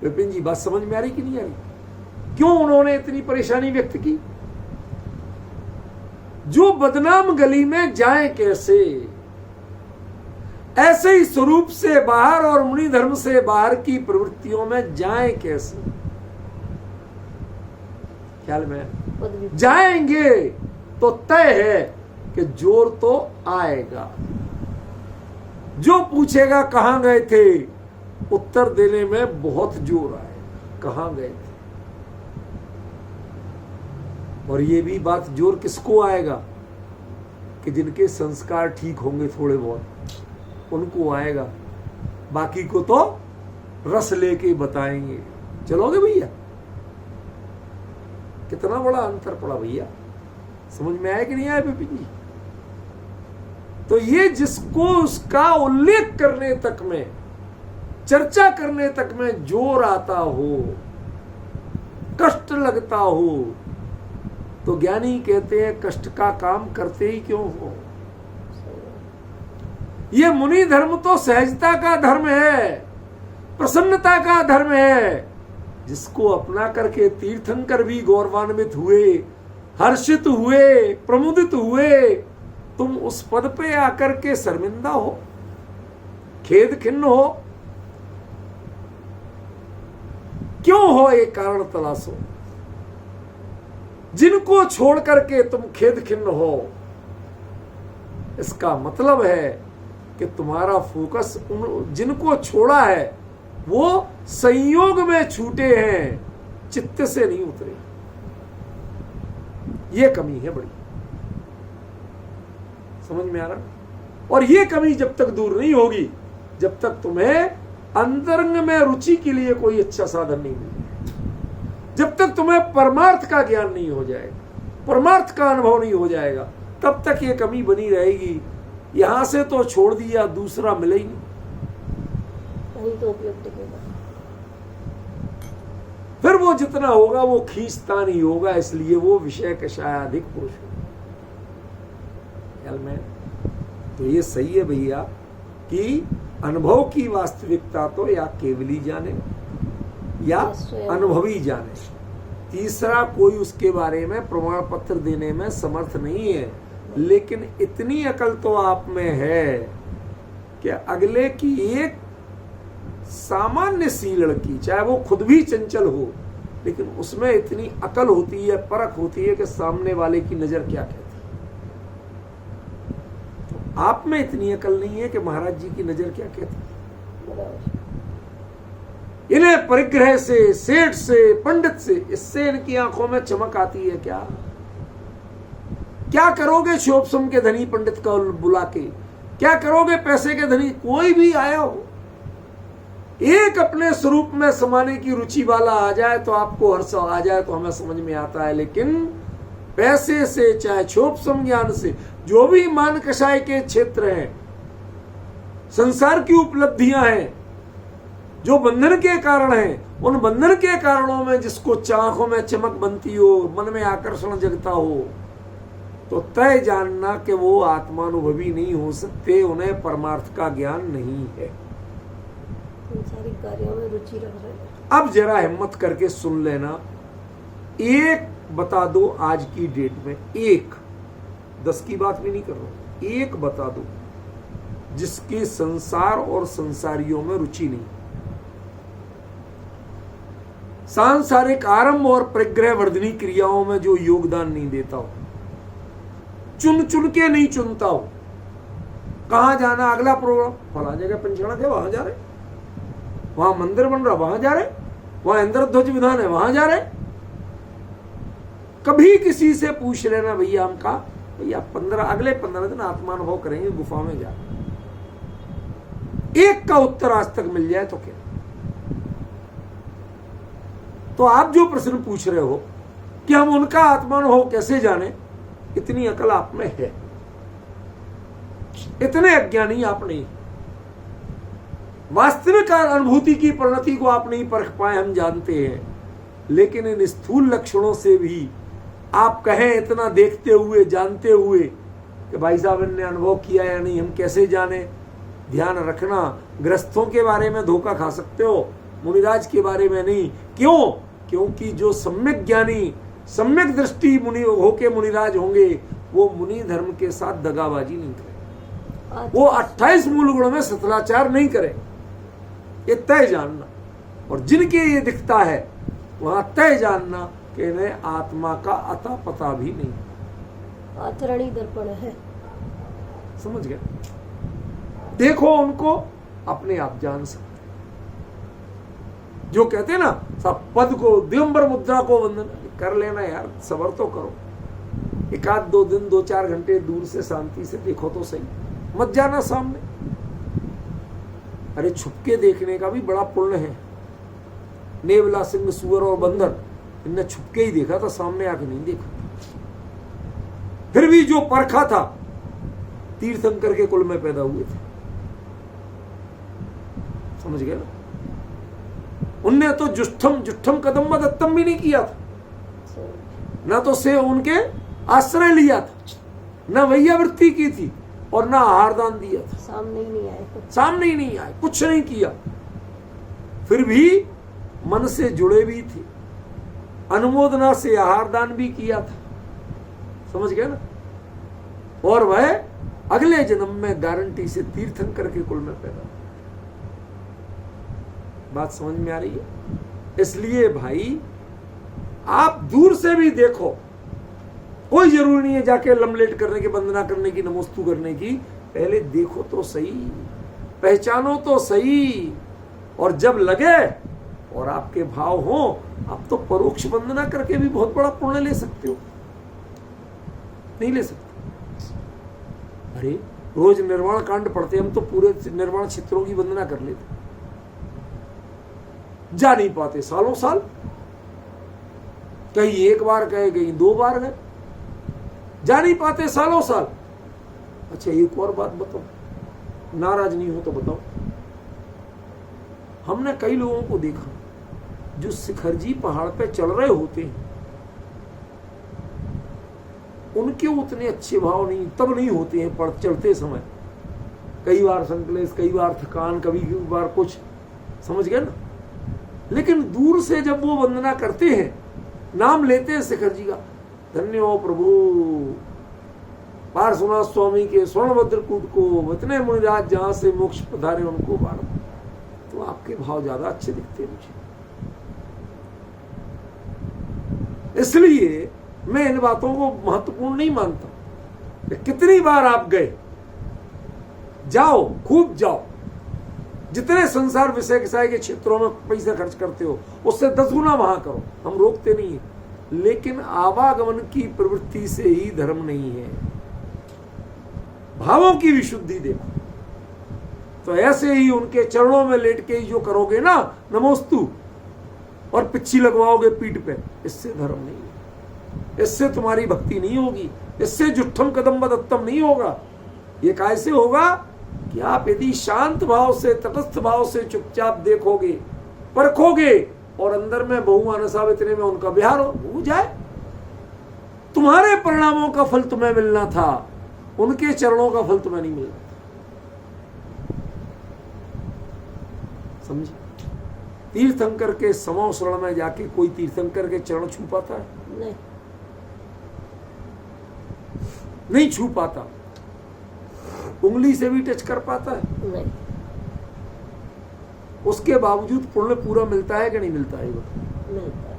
विपिन जी बात समझ में आ रही कि नहीं आ रही? क्यों उन्होंने इतनी परेशानी व्यक्त की? जो बदनाम गली में जाए कैसे, ऐसे ही स्वरूप से बाहर और मुनि धर्म से बाहर की प्रवृत्तियों में जाए कैसे? ख्याल में जाएंगे तो तय है कि जोर तो आएगा। जो पूछेगा कहां गए थे, उत्तर देने में बहुत जोर आएगा, कहां गए थे। और ये भी बात जोर किसको आएगा कि जिनके संस्कार ठीक होंगे थोड़े बहुत, उनको आएगा। बाकी को तो रस लेके बताएंगे। चलोगे भैया? कितना बड़ा अंतर पड़ा भैया, समझ में आया कि नहीं आया विपिन जी? तो ये जिसको उसका उल्लेख करने तक में, चर्चा करने तक में जोर आता हो, कष्ट लगता हो, तो ज्ञानी कहते हैं कष्ट का काम करते ही क्यों हो। ये मुनि धर्म तो सहजता का धर्म है, प्रसन्नता का धर्म है। जिसको अपना करके तीर्थंकर भी गौरवान्वित हुए, हर्षित हुए, प्रमुदित हुए, तुम उस पद पे आकर के शर्मिंदा हो, खेद खिन्न हो। क्यों हो? एक कारण तलाशो। जिनको छोड़ करके तुम खेद खिन्न हो, इसका मतलब है कि तुम्हारा फोकस उन जिनको छोड़ा है वो संयोग में छूटे हैं, चित्त से नहीं उतरे। ये कमी है बड़ी, समझ में आ रहा? और ये कमी जब तक दूर नहीं होगी, जब तक तुम्हें अंतरंग में रुचि के लिए कोई अच्छा साधन नहीं मिलेगा, जब तक तुम्हें परमार्थ का ज्ञान नहीं हो जाएगा, परमार्थ का अनुभव नहीं हो जाएगा, तब तक ये कमी बनी रहेगी। यहां से तो छोड़ दिया, दूसरा मिले ही नहीं, कहीं तो उपयोग टिकेगा। फिर वो जितना होगा वो खींचता नहीं होगा, इसलिए वो विषय कषायाधिक पुरुष में। तो ये सही है भैया कि अनुभव की वास्तविकता तो या केवली जाने या अनुभवी जाने, तीसरा कोई उसके बारे में प्रमाण पत्र देने में समर्थ नहीं है। लेकिन इतनी अकल तो आप में है कि अगले की एक सामान्य सी लड़की, चाहे वो खुद भी चंचल हो, लेकिन उसमें इतनी अकल होती है, परख होती है कि सामने वाले की नजर क्या कहती है। तो आप में इतनी अकल नहीं है कि महाराज जी की नजर क्या कहती है। इन्हें परिग्रह से, सेठ से, पंडित से, इससे इनकी आंखों में चमक आती है। क्या करोगे शोभसम के धनी पंडित को बुला के? क्या करोगे पैसे के धनी? कोई भी आया हो, एक अपने स्वरूप में समाने की रुचि वाला आ जाए तो आपको हर्ष आ जाए तो हमें समझ में आता है। लेकिन पैसे से, चाहे शोभसम ज्ञान से, जो भी मान कषाय के क्षेत्र हैं, संसार की उपलब्धियां हैं, जो बंधन के कारण हैं, उन बंधन के कारणों में जिसको आंखों में चमक बनती हो, मन में आकर्षण जगता हो, तो तय जानना कि वो आत्मानुभवी नहीं हो सकते, उन्हें परमार्थ का ज्ञान नहीं है। संसारिक कार्यों में रुचि रख रहे हैं। अब जरा हिम्मत करके सुन लेना, एक बता दो आज की डेट में, एक, 10 की बात भी नहीं कर रहा हूं, एक बता दो जिसके संसार और संसारियों में रुचि नहीं, सांसारिक आरंभ और परिग्रह वर्धनी क्रियाओं में जो योगदान नहीं देता हो, चुन चुन के नहीं चुनता हो। कहां जाना, अगला प्रोग्राम फला जगह पंचगढ़ है, वहां जा रहे, वहां मंदिर बन रहा वहां जा रहे, वहां इंद्रध्वज विधान है वहां जा रहे। कभी किसी से पूछ लेना भैया, हम कहा भैया अगले 15 दिन आत्मानुभव करेंगे गुफा में जा, एक का उत्तर आज तक मिल जाए तो क्या। तो आप जो प्रश्न पूछ रहे हो कि हम उनका आत्मानुभव कैसे जाने, इतनी अकल आप में है, इतने अज्ञानी आप नहीं। वास्तविक अनुभूति की परिणति को आप नहीं परख पाए, हम जानते हैं, लेकिन इन स्थूल लक्षणों से भी आप कहें इतना देखते हुए जानते हुए कि भाई साहब इनने अनुभव किया या नहीं, हम कैसे जाने। ध्यान रखना, ग्रस्तों के बारे में धोखा खा सकते हो, मुनिराज के बारे में नहीं। क्यों? क्योंकि जो सम्यक ज्ञानी, सम्यक दृष्टि मुनि होके मुनिराज होंगे, वो मुनि धर्म के साथ दगाबाजी नहीं करें, वो 28 मूल गुणों में सतलाचार नहीं करें। ये तय जानना। और जिनके ये दिखता है वहां तय जानना कि इन्हें आत्मा का अता पता भी नहीं। आचरणी दर्पण है। समझ गए? देखो उनको, अपने आप जान सकते। जो कहते हैं ना, सब पद को, दिगंबर मुद्रा को वंदन कर लेना यार, सबर तो करो। एक आध 2 दिन 2-4 घंटे दूर से शांति से देखो तो सही, मत जाना सामने। अरे छुपके देखने का भी बड़ा पुण्य है। नेवला, सिंह, सुअर और बंदर, इनने छुपके ही देखा था, सामने आके नहीं देखा। फिर भी जो परखा था, तीर्थंकर के कुल में पैदा हुए थे। समझ गए ना? उनने तो जुष्ठम कदम दत्तम भी नहीं किया था, ना तो से उनके आश्रय लिया था, ना वैयावृत्ति की थी और ना आहार दान दिया था। सामने ही नहीं आए, कुछ नहीं किया। फिर भी मन से जुड़े भी थे, अनुमोदना से आहार दान भी किया था। समझ गए ना? और वह अगले जन्म में गारंटी से तीर्थंकर के कुल में पैदा। बात समझ में आ रही है? इसलिए भाई आप दूर से भी देखो, कोई जरूरी नहीं है जाके लमलेट करने की, वंदना करने की, नमोस्तु करने की। पहले देखो तो सही, पहचानो तो सही। और जब लगे और आपके भाव हो, आप तो परोक्ष वंदना करके भी बहुत बड़ा पुण्य ले सकते हो। नहीं ले सकते? अरे रोज निर्वाण कांड पढ़ते, हम तो पूरे निर्वाण क्षेत्रों की वंदना कर लेते। जा नहीं पाते सालों साल, कहीं 1 बार गए, कहीं 2 बार गए, जा नहीं पाते सालों साल। अच्छा एक और बात बताओ, नाराज नहीं हो तो बताओ। हमने कई लोगों को देखा जो शिखरजी पहाड़ पे चल रहे होते हैं, उनके उतने अच्छे भाव नहीं तब नहीं होते हैं पर चलते समय। कई बार संकलेश, कई बार थकान, कभी बार कुछ। समझ गए ना? लेकिन दूर से जब वो वंदना करते हैं, नाम लेते हैं शिखर जी का, धन्य हो प्रभु पार्श्वनाथ स्वामी के स्वर्णभद्रकूट को, इतने मुनिराज जहां से मोक्ष पधारे उनको बार, तो आपके भाव ज्यादा अच्छे दिखते हैं मुझे। इसलिए मैं इन बातों को महत्वपूर्ण नहीं मानता। कितनी बार आप गए, जाओ, खूब जाओ। जितने संसार विषय के क्षेत्रों में पैसा खर्च करते हो, उससे 10 गुना वहां करो, हम रोकते नहीं है। लेकिन आवागमन की प्रवृत्ति से ही धर्म नहीं है, भावों की विशुद्धि देखो। तो ऐसे ही उनके चरणों में लेट के ही जो करोगे ना नमोस्तु, और पिच्छी लगवाओगे पीठ पे, इससे धर्म नहीं है, इससे तुम्हारी भक्ति नहीं होगी, इससे जुट्ठम कदम दत्तम नहीं होगा। ये कैसे होगा कि आप यदि शांत भाव से, तटस्थ भाव से चुपचाप देखोगे, परखोगे, और अंदर में बहु अनसा इतने में उनका विहार हो जाए। तुम्हारे परिणामों का फल तुम्हें मिलना था, उनके चरणों का फल तुम्हें नहीं मिलना। समझे? तीर्थंकर के समो शरण में जाके कोई तीर्थंकर के चरण छू पाता है? नहीं छू पाता। उंगली से भी टच कर पाता है? नहीं। उसके बावजूद पुण्य पूरा मिलता है कि नहीं मिलता है? मिलता है।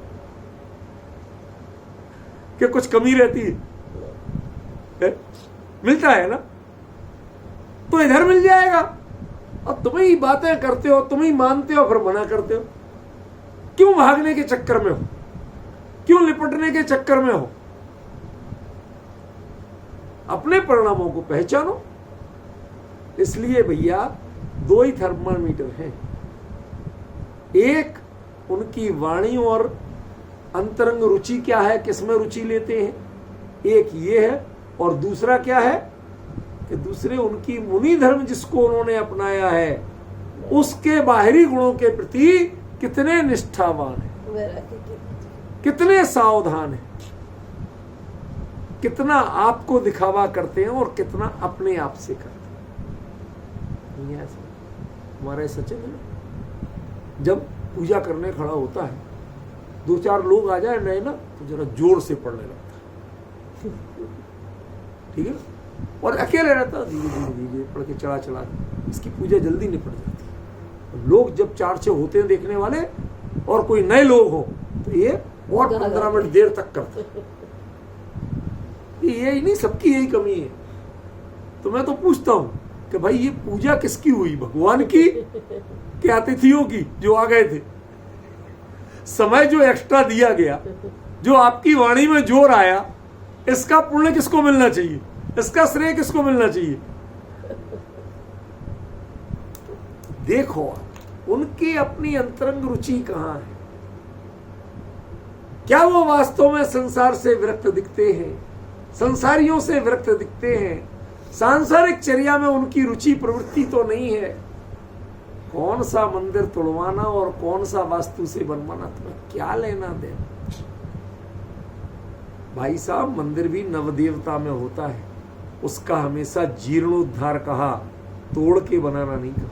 कि कुछ कमी रहती है? मिलता है ना? तो इधर मिल जाएगा। अब तुम ही बातें करते हो, तुम ही मानते हो, फिर मना करते हो। क्यों भागने के चक्कर में हो? क्यों लिपटने के चक्कर में हो? अपने परिणामों को पहचानो। इसलिए भैया 2 ही थर्मामीटर हैं, एक उनकी वाणी और अंतरंग रुचि क्या है, किसमें रुचि लेते हैं, एक ये है, और दूसरा क्या है कि दूसरे उनकी मुनि धर्म जिसको उन्होंने अपनाया है, उसके बाहरी गुणों के प्रति कितने निष्ठावान है। कितने सावधान हैं, कितना आपको दिखावा करते हैं और कितना अपने आप से करते हैं। नहीं है ऐसा? हमारा ऐसा चले ना, जब पूजा करने खड़ा होता है, 2-4 लोग आ जाए नए ना, तो जरा जोर से पढ़ने लगता है, ठीक है ना? और अकेले रहता है, धीरे धीरे धीरे पढ़ के चढ़ा चढ़ा, इसकी पूजा जल्दी निपट जाती है। लोग जब 4-6 होते हैं देखने वाले और कोई नए लोग हो, तो ये और 15 मिनट देर तक करते हैं। यही नहीं, सबकी यही कमी है। तो मैं तो पूछता हूं कि भाई ये पूजा किसकी हुई, भगवान की कि अतिथियों की जो आ गए थे? समय जो एक्स्ट्रा दिया गया, जो आपकी वाणी में जोर आया, इसका पुण्य किसको मिलना चाहिए, इसका श्रेय किसको मिलना चाहिए? देखो उनकी अपनी अंतरंग रुचि कहां है, क्या वो वास्तव में संसार से विरक्त दिखते हैं, संसारियों से विरक्त दिखते हैं, सांसारिक चर्या में उनकी रुचि प्रवृत्ति तो नहीं है। कौन सा मंदिर तुड़वाना और कौन सा वास्तु से बनवाना तुम्हें क्या लेना देना? भाई साहब, मंदिर भी नवदेवता में होता है, उसका हमेशा जीर्णोद्धार कहा, तोड़ के बनाना नहीं कहा।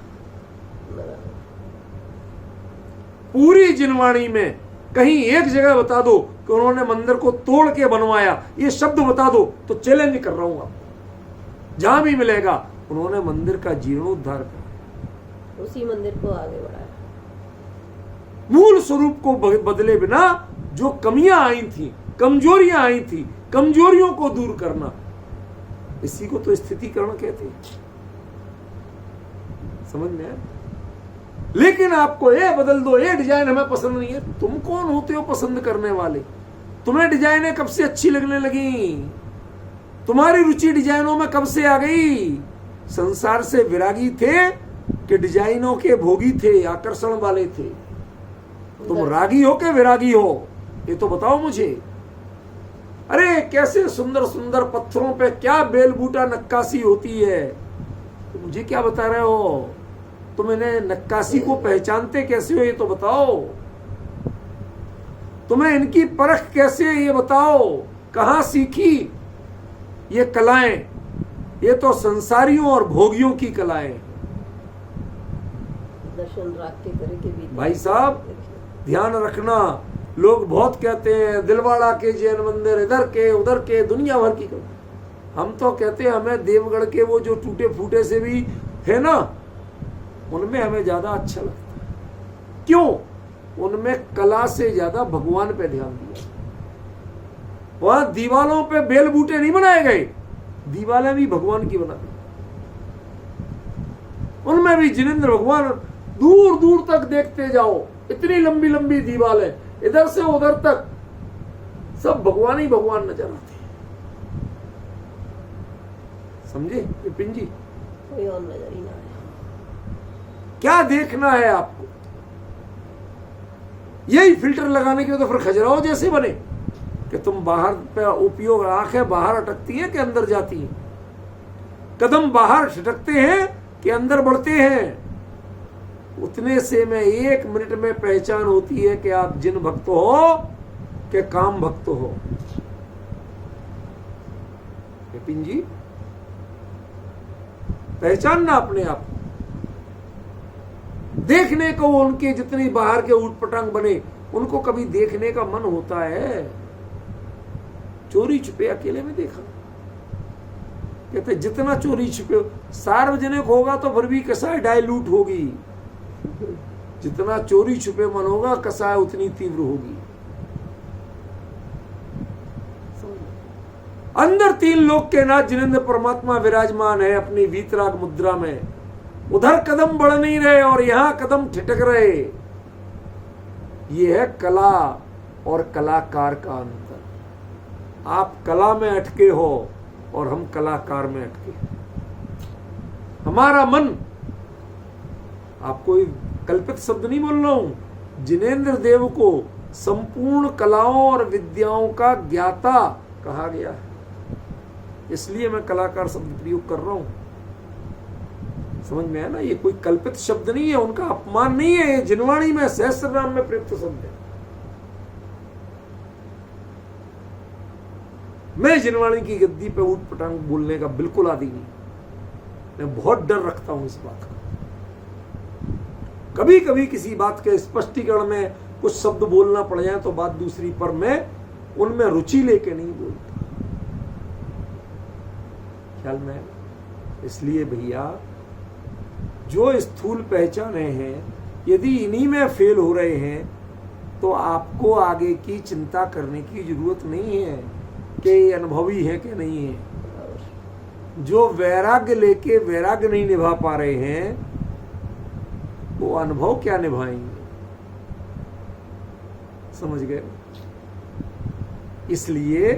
पूरी जिनवाणी में कहीं एक जगह बता दो कि उन्होंने मंदिर को तोड़ के बनवाया, ये शब्द बता दो तो चैलेंज कर रहा हूं आपको। जहां भी मिलेगा उन्होंने मंदिर का जीर्णोद्धार करा, उसी मंदिर को आगे बढ़ाया, मूल स्वरूप को बदले बिना जो कमियां आई थी, कमजोरियां आई थी, कमजोरियों को दूर करना, इसी को तो स्थितिकरण कहते हैं। समझ में आया? लेकिन आपको ये बदल दो, ये डिजाइन हमें पसंद नहीं है। तुम कौन होते हो पसंद करने वाले? तुम्हें डिजाइनें कब से अच्छी लगने लगी? तुम्हारी रुचि डिजाइनों में कब से आ गई? संसार से विरागी थे कि डिजाइनों के भोगी थे, आकर्षण वाले थे? तुम रागी हो कि विरागी हो, ये तो बताओ मुझे। अरे कैसे सुंदर सुंदर पत्थरों पे क्या बेलबूटा नक्काशी होती है, तो मुझे क्या बता रहे हो? तुम इन्हें नक्काशी को पहचानते कैसे हो, ये तो बताओ। तुम्हें इनकी परख कैसे है, ये बताओ। कहां सीखी ये कलाएं? ये तो संसारियों और भोगियों की कलाएं। दर्शन राख के करे के भी भाई साहब ध्यान रखना, लोग बहुत कहते हैं दिलवाड़ा के जैन मंदिर, इधर के उधर के, दुनिया भर की कला। हम तो कहते हैं हमें देवगढ़ के वो जो टूटे फूटे से भी है ना, उनमें हमें ज्यादा अच्छा लगता है। क्यों? उनमें कला से ज्यादा भगवान पे ध्यान दिया। वहां दीवालों पे बेल बूटे नहीं बनाए गए, दीवालें भी भगवान की बना दी। उनमें भी जिनेंद्र भगवान, दूर दूर तक देखते जाओ, इतनी लंबी लंबी दीवालें, इधर से उधर तक सब भगवान ही भगवान नजर आते हैं। समझे विपिन जी? कोई और नजर ही ना आए। क्या देखना है आपको? यही फिल्टर लगाने के तो फिर खजुराहो जैसे बने कि तुम बाहर पे उपयोग, आंखें बाहर अटकती हैं कि अंदर जाती हैं, कदम बाहर छिटकते हैं कि अंदर बढ़ते हैं। उतने से में 1 मिनट में पहचान होती है कि आप जिन भक्त हो कि काम भक्त हो। विपिन जी, पहचानना अपने आप। देखने को उनके जितनी बाहर के ऊटपटांग बने, उनको कभी देखने का मन होता है? चोरी छुपे अकेले में देखा, कहते जितना चोरी छुपे, सार्वजनिक होगा तो फिर भी कसाय डाइल्यूट होगी, जितना चोरी छुपे मन होगा कसाय उतनी तीव्र होगी। अंदर 3 लोक के नाथ जिनेंद्र परमात्मा विराजमान है अपनी वीतराग मुद्रा में। उधर कदम बढ़ नहीं रहे और यहां कदम ठिठक रहे। यह है कला और कलाकार का अंतर। आप कला में अटके हो और हम कलाकार में अटके। हमारा मन, आपको कल्पित शब्द नहीं बोल रहा हूं, जिनेंद्र देव को संपूर्ण कलाओं और विद्याओं का ज्ञाता कहा गया है, इसलिए मैं कलाकार शब्द प्रयोग कर रहा हूं। समझ में आया ना? ये कोई कल्पित शब्द नहीं है, उनका अपमान नहीं है, ये जिनवाणी में सहस्त्र नाम में प्रयुक्त शब्द है। मैं जिनवाणी की गद्दी पे ऊट पटांग बोलने का बिल्कुल आदी नहीं। मैं बहुत डर रखता हूं इस बात का। कभी कभी किसी बात के स्पष्टीकरण में कुछ शब्द बोलना पड़ जाए तो बात दूसरी, पर मैं उनमें रुचि लेके नहीं बोलता। ख्याल में? इसलिए भैया जो स्थूल पहचाने हैं, यदि इन्हीं में फेल हो रहे हैं तो आपको आगे की चिंता करने की जरूरत नहीं है कि ये अनुभवी है कि नहीं है। जो वैराग्य लेके वैराग्य नहीं निभा पा रहे हैं वो अनुभव क्या निभाएंगे? समझ गए? इसलिए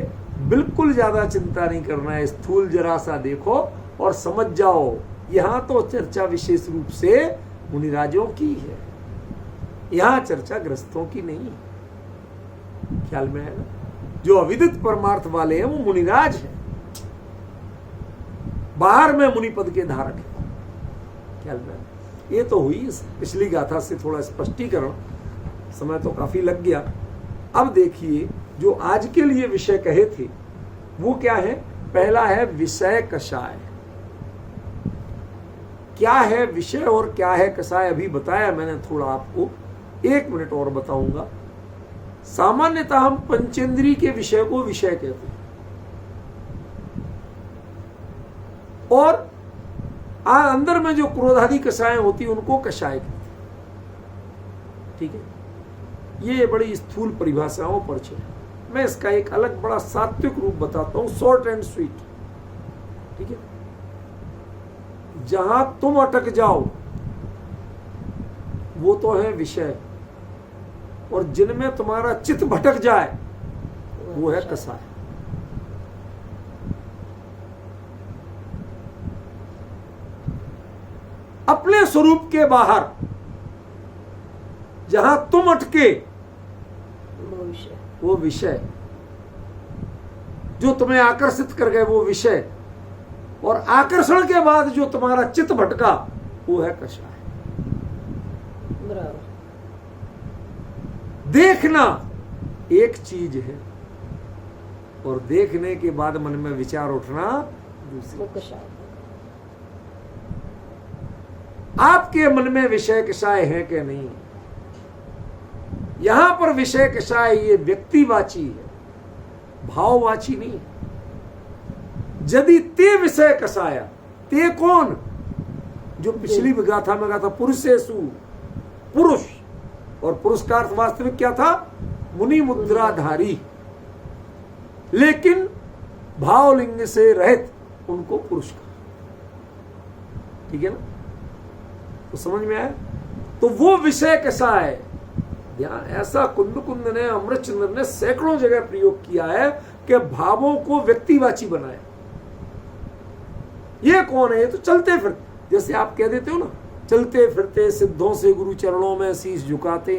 बिल्कुल ज्यादा चिंता नहीं करना है। स्थूल जरा सा देखो और समझ जाओ, यहां तो चर्चा विशेष रूप से मुनिराजों की है, यहां चर्चा ग्रस्तों की नहीं है। ख्याल में है ना? जो अविदित परमार्थ वाले हैं वो मुनिराज हैं, बाहर में मुनि पद के धारक है। ख्याल में? ये तो हुई पिछली गाथा से थोड़ा स्पष्टीकरण, समय तो काफी लग गया। अब देखिए जो आज के लिए विषय कहे थे वो क्या है? पहला है विषय कषाय। क्या है विषय और क्या है कषाय अभी बताया मैंने थोड़ा आपको, 1 मिनट और बताऊंगा। सामान्यतः हम पंचेंद्रिय के विषय को विषय कहते हैं और अंदर में जो क्रोधादि कषाएं होती उनको कषाय कहते हैं। ठीक है, ये बड़ी स्थूल परिभाषाओं पर है। मैं इसका एक अलग बड़ा सात्विक रूप बताता हूं, शॉर्ट एंड स्वीट। ठीक है, जहां तुम अटक जाओ वो तो है विषय, और जिनमें तुम्हारा चित्त भटक जाए वो है कषाय। अपने स्वरूप के बाहर जहां तुम अटके वो विषय, जो तुम्हें आकर्षित कर गए वो विषय, और आकर्षण के बाद जो तुम्हारा चित्त भटका वो है कषाय। देखना एक चीज है और देखने के बाद मन में विचार उठना दूसरी। कषाय आपके मन में विषय कषाय है कि नहीं? यहां पर विषय कषाय ये व्यक्तिवाची है, भाववाची नहीं। यदि ते विषय कषाया, ते कौन? जो पिछली गाथा में कहा था पुरुषेषु, पुरुष, और पुरुष का अर्थ वास्तविक क्या था? मुनि मुद्राधारी, लेकिन भावलिंग से रहित उनको पुरुष का। ठीक है ना? तो समझ में आया? तो वो विषय कैसा है? ध्यान, ऐसा कुंद ने, अमृतचंद्र ने सैकड़ों जगह प्रयोग किया है कि भावों को व्यक्तिवाची बनाया। ये कौन है? ये तो चलते फिर, जैसे आप कह देते हो ना, चलते फिरते सिद्धों से गुरु चरणों में शीश झुकाते,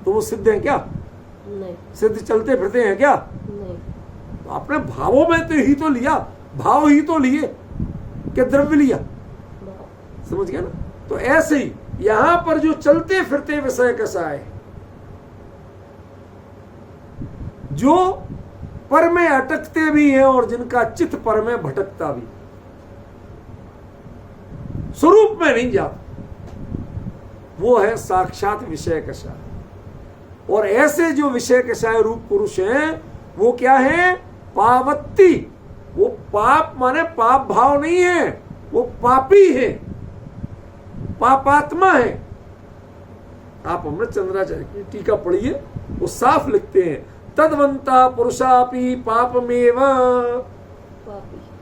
तो वो सिद्ध हैं क्या? नहीं। सिद्ध चलते फिरते हैं क्या? नहीं। तो अपने भावों में तो ही तो लिया, भाव ही तो लिए कि द्रव्य लिया। समझ गया ना? तो ऐसे ही यहां पर जो चलते फिरते विषय कैसा है, जो पर में अटकते भी हैं और जिनका चित्त पर में भटकता भी, स्वरूप में नहीं जाता, वो है साक्षात विषय कषाय। और ऐसे जो विषय कषाय रूप पुरुष हैं वो क्या है? पावत्ती। वो पाप माने पाप भाव नहीं है, वो पापी है, पापात्मा है। आप अमृतचंद्राचार्य की टीका पढ़िए, वो साफ लिखते हैं, तद्वंता पुरुषापि पापमेव।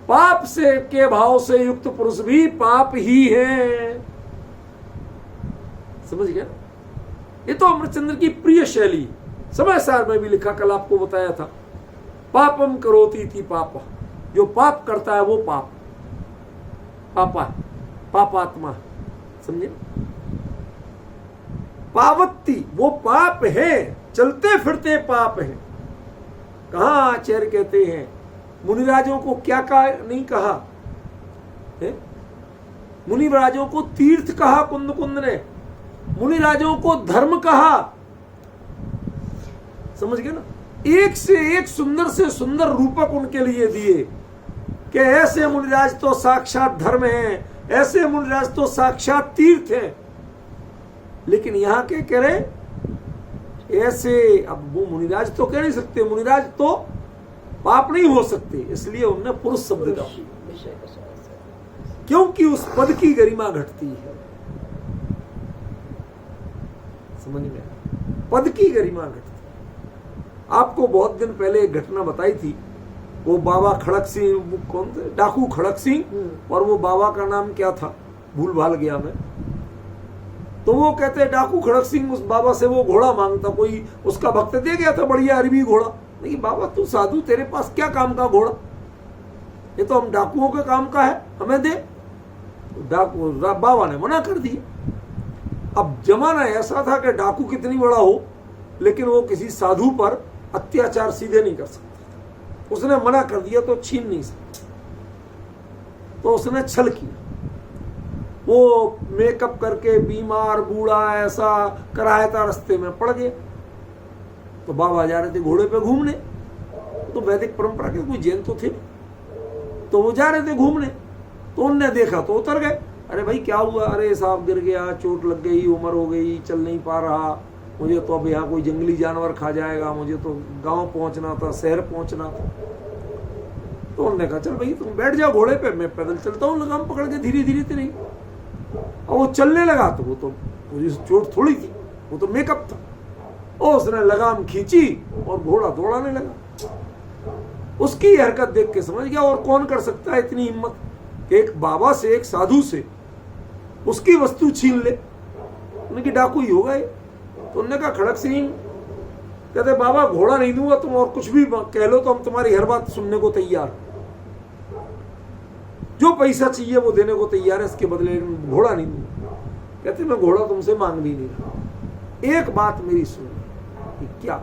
पाप से के भाव से युक्त पुरुष भी पाप ही है। समझ गया? ये तो अमृतचंद्र की प्रिय शैली, समय सार में भी लिखा, कल आपको बताया था, पापम करोति थी पाप। जो पाप करता है वो पाप, पापा, पापात्मा। समझे? पावत्ती वो पाप है, चलते फिरते पाप है। कहां आचार्य कहते हैं मुनिराजों को क्या कहा, नहीं कहा है? मुनिराजों को तीर्थ कहा कुंद ने, मुनिराजों को धर्म कहा। समझ गए ना? एक से एक सुंदर से सुंदर रूपक उनके लिए दिए कि ऐसे मुनिराज तो साक्षात धर्म है, ऐसे मुनिराज तो साक्षात तीर्थ है। लेकिन यहां के कह रहे ऐसे, अब वो मुनिराज तो कह नहीं सकते, मुनिराज तो पाप नहीं हो सकते, इसलिए उन्होंने पुरुष शब्द का, क्योंकि उस पद की गरिमा घटती है। समझ में आया? पद की गरिमा घटती है। आपको बहुत दिन पहले एक घटना बताई थी, वो बाबा खड़क सिंह, कौन थे, डाकू खड़क सिंह, और वो बाबा का नाम क्या था, भूल भाल गया मैं। तो वो कहते डाकू खड़क सिंह उस बाबा से वो घोड़ा मांगता, कोई उसका भक्त दे गया था बढ़िया अरबी घोड़ा। नहीं बाबा तू साधु, तेरे पास क्या काम का घोड़ा, ये तो हम डाकुओं के काम का है, हमें दे। डाकू बाबा ने मना कर दिया। अब जमाना ऐसा था कि डाकू कितनी बड़ा हो लेकिन वो किसी साधु पर अत्याचार सीधे नहीं कर सकता। उसने मना कर दिया तो छीन नहीं सकता, तो उसने छल किया। वो मेकअप करके बीमार बूढ़ा ऐसा कराया था, रास्ते में पड़ गया। तो बाबा जा रहे थे घोड़े पे घूमने, तो वैदिक परंपरा के कोई जैन तो थे, तो वो जा रहे थे घूमने, तो उनने देखा तो उतर गए। अरे भाई क्या हुआ, अरे साहब गिर गया, चोट लग गई, उम्र हो गई, चल नहीं पा रहा, मुझे तो अब यहाँ कोई जंगली जानवर खा जाएगा, मुझे तो गांव पहुंचना था, शहर पहुंचना था। तो उन्होंने कहा चल भाई तुम बैठ जाओ घोड़े पे, मैं पैदल चलता हूँ लगाम पकड़ के धीरे धीरे तेरे। और वो चलने लगा तो वो तो मुझे चोट थोड़ी थी, वो तो मेकअप था। और उसने लगाम खींची और घोड़ा दौड़ाने लगा। उसकी हरकत देख के समझ गया और कौन कर सकता है इतनी हिम्मत कि एक बाबा से, एक साधु से उसकी वस्तु छीन ले। उनकी डाकू ही होगा ये। तो उन्होंने कहा खड़क सिंह, कहते बाबा घोड़ा नहीं दूंगा, तुम और कुछ भी कह लो तो हम तुम्हारी हर बात सुनने को तैयार, जो पैसा चाहिए वो देने को तैयार है, इसके बदले घोड़ा नहीं दूंगा। कहते मैं घोड़ा तुमसे मांग भी नहीं रहा, एक बात मेरी सुन। क्या?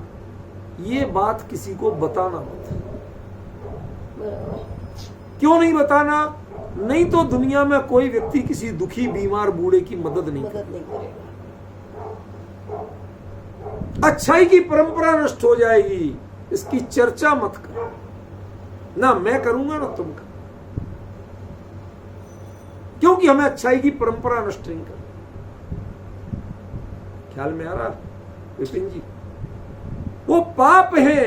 ये बात किसी को बताना मत। क्यों नहीं बताना? नहीं तो दुनिया में कोई व्यक्ति किसी दुखी बीमार बूढ़े की मदद नहीं करेगा। अच्छाई की परंपरा नष्ट हो जाएगी, इसकी चर्चा मत करो। ना मैं करूंगा ना तुम करो, क्योंकि हमें अच्छाई की परंपरा नष्ट नहीं करनी। ख्याल में आ रहा विपिन जी? वो पाप है।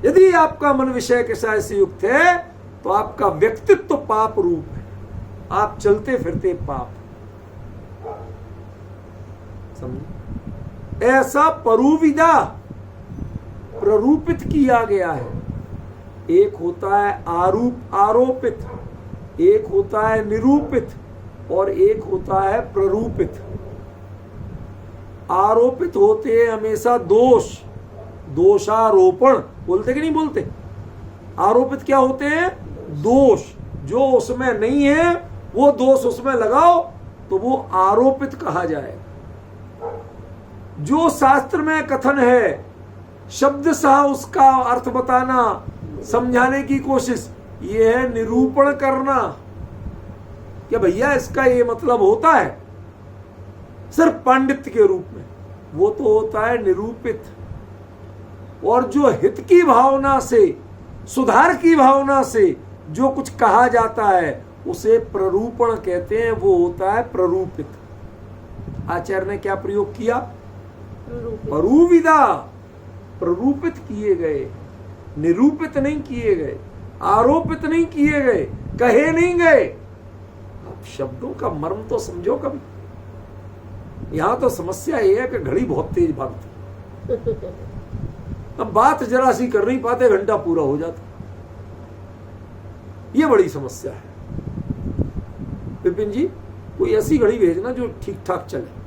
यदि आपका मन विषय के साथ से युक्त है तो आपका व्यक्तित्व तो पाप रूप है, आप चलते फिरते पाप। समझे? ऐसा परुविदा प्ररूपित किया गया है। एक होता है आरोपित, एक होता है निरूपित, और एक होता है प्ररूपित। आरोपित होते हैं हमेशा दोष, दोषारोपण बोलते कि नहीं बोलते? आरोपित क्या होते हैं? दोष। जो उसमें नहीं है वो दोष उसमें लगाओ तो वो आरोपित कहा जाएगा। जो शास्त्र में कथन है, शब्द सह उसका अर्थ बताना, समझाने की कोशिश, ये है निरूपण करना। क्या भैया इसका ये मतलब होता है सिर्फ पांडित्य के रूप में? वो तो होता है निरूपित। और जो हित की भावना से, सुधार की भावना से जो कुछ कहा जाता है उसे प्ररूपण कहते हैं, वो होता है प्ररूपित। आचार्य ने क्या प्रयोग किया? परुविदा, प्ररूपित किए गए, निरूपित नहीं किए गए, आरोपित नहीं किए गए, कहे नहीं गए। अब शब्दों का मर्म तो समझो कभी। यहां तो समस्या ये है कि घड़ी बहुत तेज भागती, अब बात जरा सी कर नहीं पाते, घंटा पूरा हो जाता। ये बड़ी समस्या है। विपिन जी कोई ऐसी घड़ी भेजना जो ठीक ठाक चले,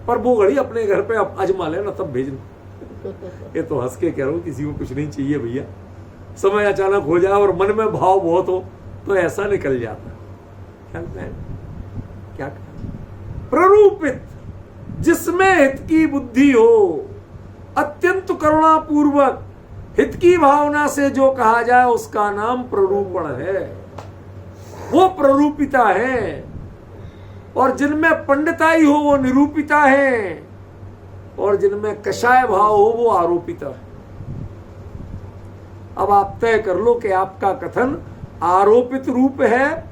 पर वो घड़ी अपने घर पे आप आजमा लेना तब भेजना। ये तो हंस के कह रहा हूं, किसी को कुछ नहीं चाहिए भैया। समय अचानक हो जाए और मन में भाव बहुत हो तो ऐसा निकल जाता। क्या प्ररूपित, जिसमें हित की बुद्धि हो, अत्यंत करुणा पूर्वक हित की भावना से जो कहा जाए उसका नाम प्ररूपण है। वो प्ररूपिता है। और जिनमें पंडिताई हो वो निरूपिता है। और जिनमें कषाय भाव हो वो आरोपित है। अब आप तय कर लो कि आपका कथन आरोपित रूप है,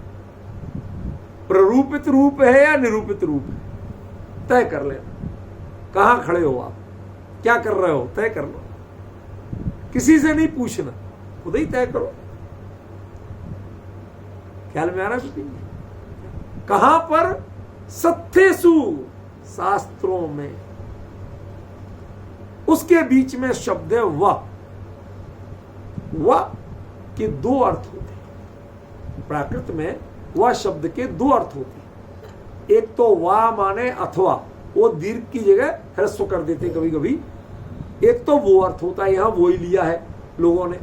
प्ररूपित रूप है या निरूपित रूप है। तय कर लेना, कहां खड़े हो आप, क्या कर रहे हो, तय कर लो। किसी से नहीं पूछना, खुद ही तय करो। ख्याल में आ रहा है? कहां पर? सत्तेषु, शास्त्रों में। उसके बीच में शब्द है वह के दो अर्थ होते हैं। प्राकृत में वह शब्द के दो अर्थ होते हैं। एक तो वाह माने अथवा, वो दीर्घ की जगह ह्रस्व कर देते कभी कभी। एक तो वो अर्थ होता है, यहां वो ही लिया है लोगों ने।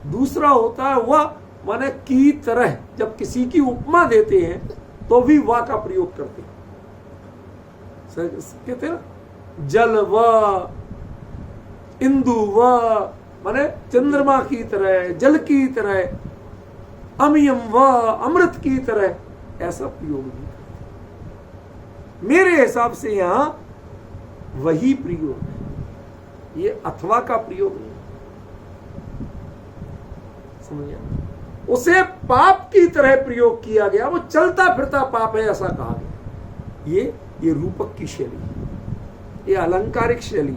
दूसरा होता है वह माने की तरह, जब किसी की उपमा देते हैं तो भी वाह का प्रयोग करते हैं। कहते हैं ना, जल व, इंदु व, माने चंद्रमा की तरह, जल की तरह, अमियम व, अमृत की तरह, ऐसा प्रयोग भी करते। मेरे हिसाब से यहां वही प्रयोग है, ये अथवा का प्रयोग नहीं। समझिए, उसे पाप की तरह प्रयोग किया गया, वो चलता फिरता पाप है ऐसा कहा गया। ये रूपक की शैली, ये अलंकारिक शैली।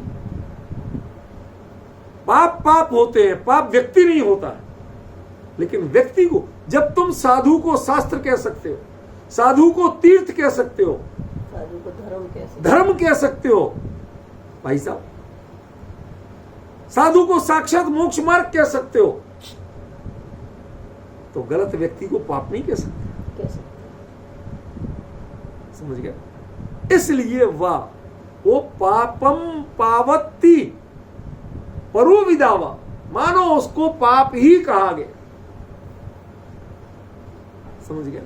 पाप होते हैं, पाप व्यक्ति नहीं होता है। लेकिन व्यक्ति को, जब तुम साधु को शास्त्र कह सकते हो, साधु को तीर्थ कह सकते हो, साधु को धर्म कह सकते हो, भाई साहब, साधु को साक्षात मोक्ष मार्ग कह सकते हो, तो गलत व्यक्ति को पाप नहीं कह सकते। समझ गया? इसलिए वो पापम पावती परो विदावा, मानो उसको पाप ही कहा गया। समझ गया?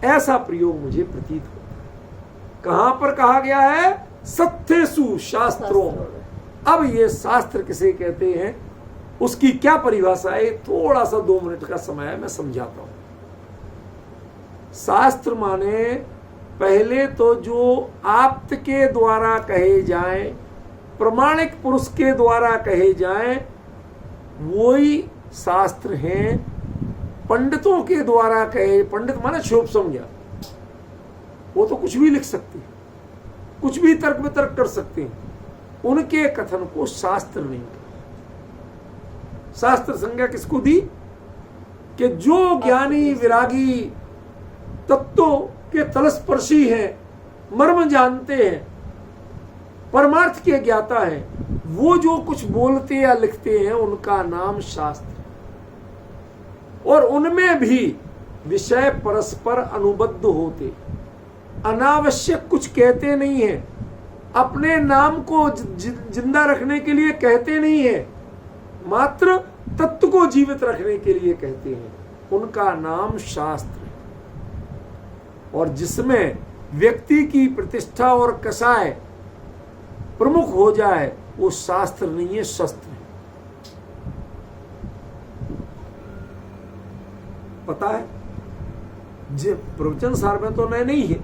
ऐसा प्रयोग मुझे प्रतीत होता है। कहां पर कहा गया है? सत्तेषु, शास्त्रों। अब ये शास्त्र किसे कहते हैं, उसकी क्या परिभाषा है, थोड़ा सा 2 मिनट का समय है, मैं समझाता हूं। शास्त्र माने पहले तो जो आप्त के द्वारा कहे जाएं, प्रमाणिक पुरुष के द्वारा कहे जाएं, वो ही शास्त्र हैं। पंडितों के द्वारा कहे, पंडित माने शोभ समझा, वो तो कुछ भी लिख सकते हैं, कुछ भी तर्क वितर्क कर सकते हैं, उनके कथन को शास्त्र नहीं कहते। शास्त्र संज्ञा किसको दी? कि जो ज्ञानी विरागी तत्वों के तलस्पर्शी हैं, मर्म जानते हैं, परमार्थ के ज्ञाता हैं, वो जो कुछ बोलते या लिखते हैं उनका नाम शास्त्र। और उनमें भी विषय परस्पर अनुबद्ध होते, अनावश्यक कुछ कहते नहीं है, अपने नाम को जिंदा रखने के लिए कहते नहीं है, मात्र तत्व को जीवित रखने के लिए कहते हैं, उनका नाम शास्त्र है। और जिसमें व्यक्ति की प्रतिष्ठा और कषाय प्रमुख हो जाए, वो शास्त्र नहीं है, शस्त्र है। पता है, प्रवचन सार में तो नए नहीं है,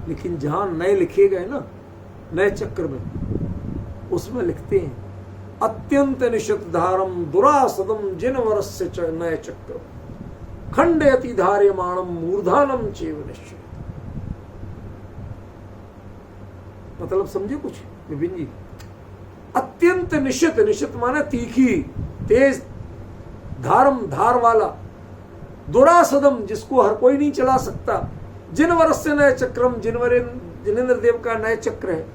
लेकिन जहां नए लिखे गए ना, नए चक्र में, उसमें लिखते हैं अत्यंत निषिद्धारम दुरासदम जिन वर्ष नय चक्र खंडयति धार्यमाणम मूर्धानम चेव निश्चय। मतलब समझे कुछ विपिन जी? अत्यंत निशित, निशित माने तीखी, तेज, धारम, धार वाला, दुरासदम जिसको हर कोई नहीं चला सकता, जिन वर्ष से नय चक्रम, जिनेन्द्र देव का नय चक्र है,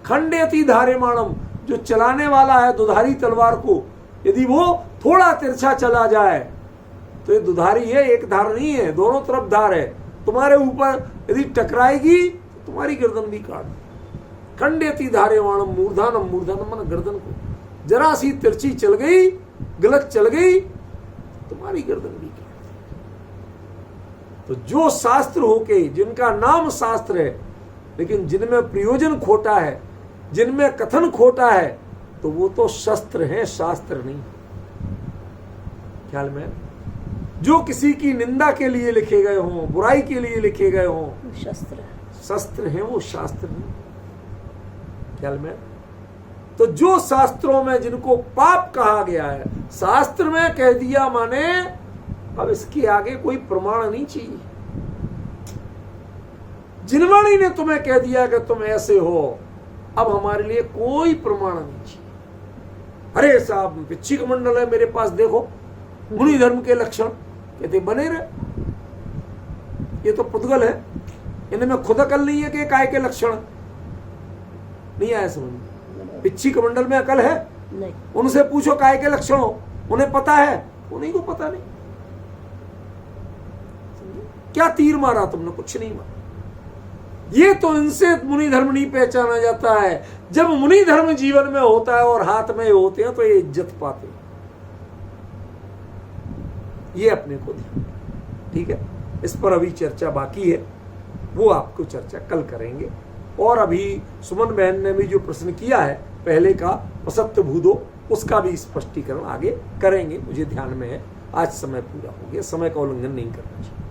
खंडयति धार्यमाणम जो चलाने वाला है दुधारी तलवार को, यदि वो थोड़ा तिरछा चला जाए तो ये दुधारी है, एक धार नहीं है, दोनों तरफ धार है, तुम्हारे ऊपर यदि टकराएगी तो तुम्हारी गर्दन भी काट। खंडयति धार्यमाणम मूर्धानम, मूर्धानम माने गर्दन को, जरा सी तिरछी चल गई, गलत चल गई, तुम्हारी गर्दन भी काट। तो जो शास्त्र होके, जिनका नाम शास्त्र है, लेकिन जिनमें प्रयोजन खोटा है, जिनमें कथन खोटा है, तो वो तो शस्त्र है, शास्त्र नहीं। ख्याल में? जो किसी की निंदा के लिए लिखे गए हों, बुराई के लिए लिखे गए हों, शस्त्र, शस्त्र है, वो शास्त्र नहीं। ख्याल में? तो जो शास्त्रों में जिनको पाप कहा गया है, शास्त्र में कह दिया माने अब इसके आगे कोई प्रमाण नहीं चाहिए। जिनवाणी ने तुम्हें कह दिया कि तुम ऐसे हो, अब हमारे लिए कोई प्रमाण नहीं चाहिए। अरे साहब पिच्छी कमंडल है मेरे पास, देखो मुनि धर्म के लक्षण, कहते बने रहे, ये तो पुद्गल है, इनमें खुद अकल नहीं है कि काय के लक्षण नहीं आया समझ में। पिच्छी कमंडल में अकल है नहीं, उनसे पूछो काय के लक्षण हो, उन्हें पता है, उन्हीं को पता नहीं। क्या तीर मारा तुमने, कुछ नहीं मारा। ये तो इनसे मुनि धर्म नहीं पहचाना जाता है। जब मुनि धर्म जीवन में होता है और हाथ में होते हैं तो ये इज्जत पाते हैं। ये अपने को ध्यान, ठीक है। इस पर अभी चर्चा बाकी है, वो आपको चर्चा कल करेंगे। और अभी सुमन बहन ने भी जो प्रश्न किया है पहले का असत्य भूदो, उसका भी स्पष्टीकरण आगे करेंगे, मुझे ध्यान में है। आज समय पूरा हो गया, समय का उल्लंघन नहीं करना चाहिए।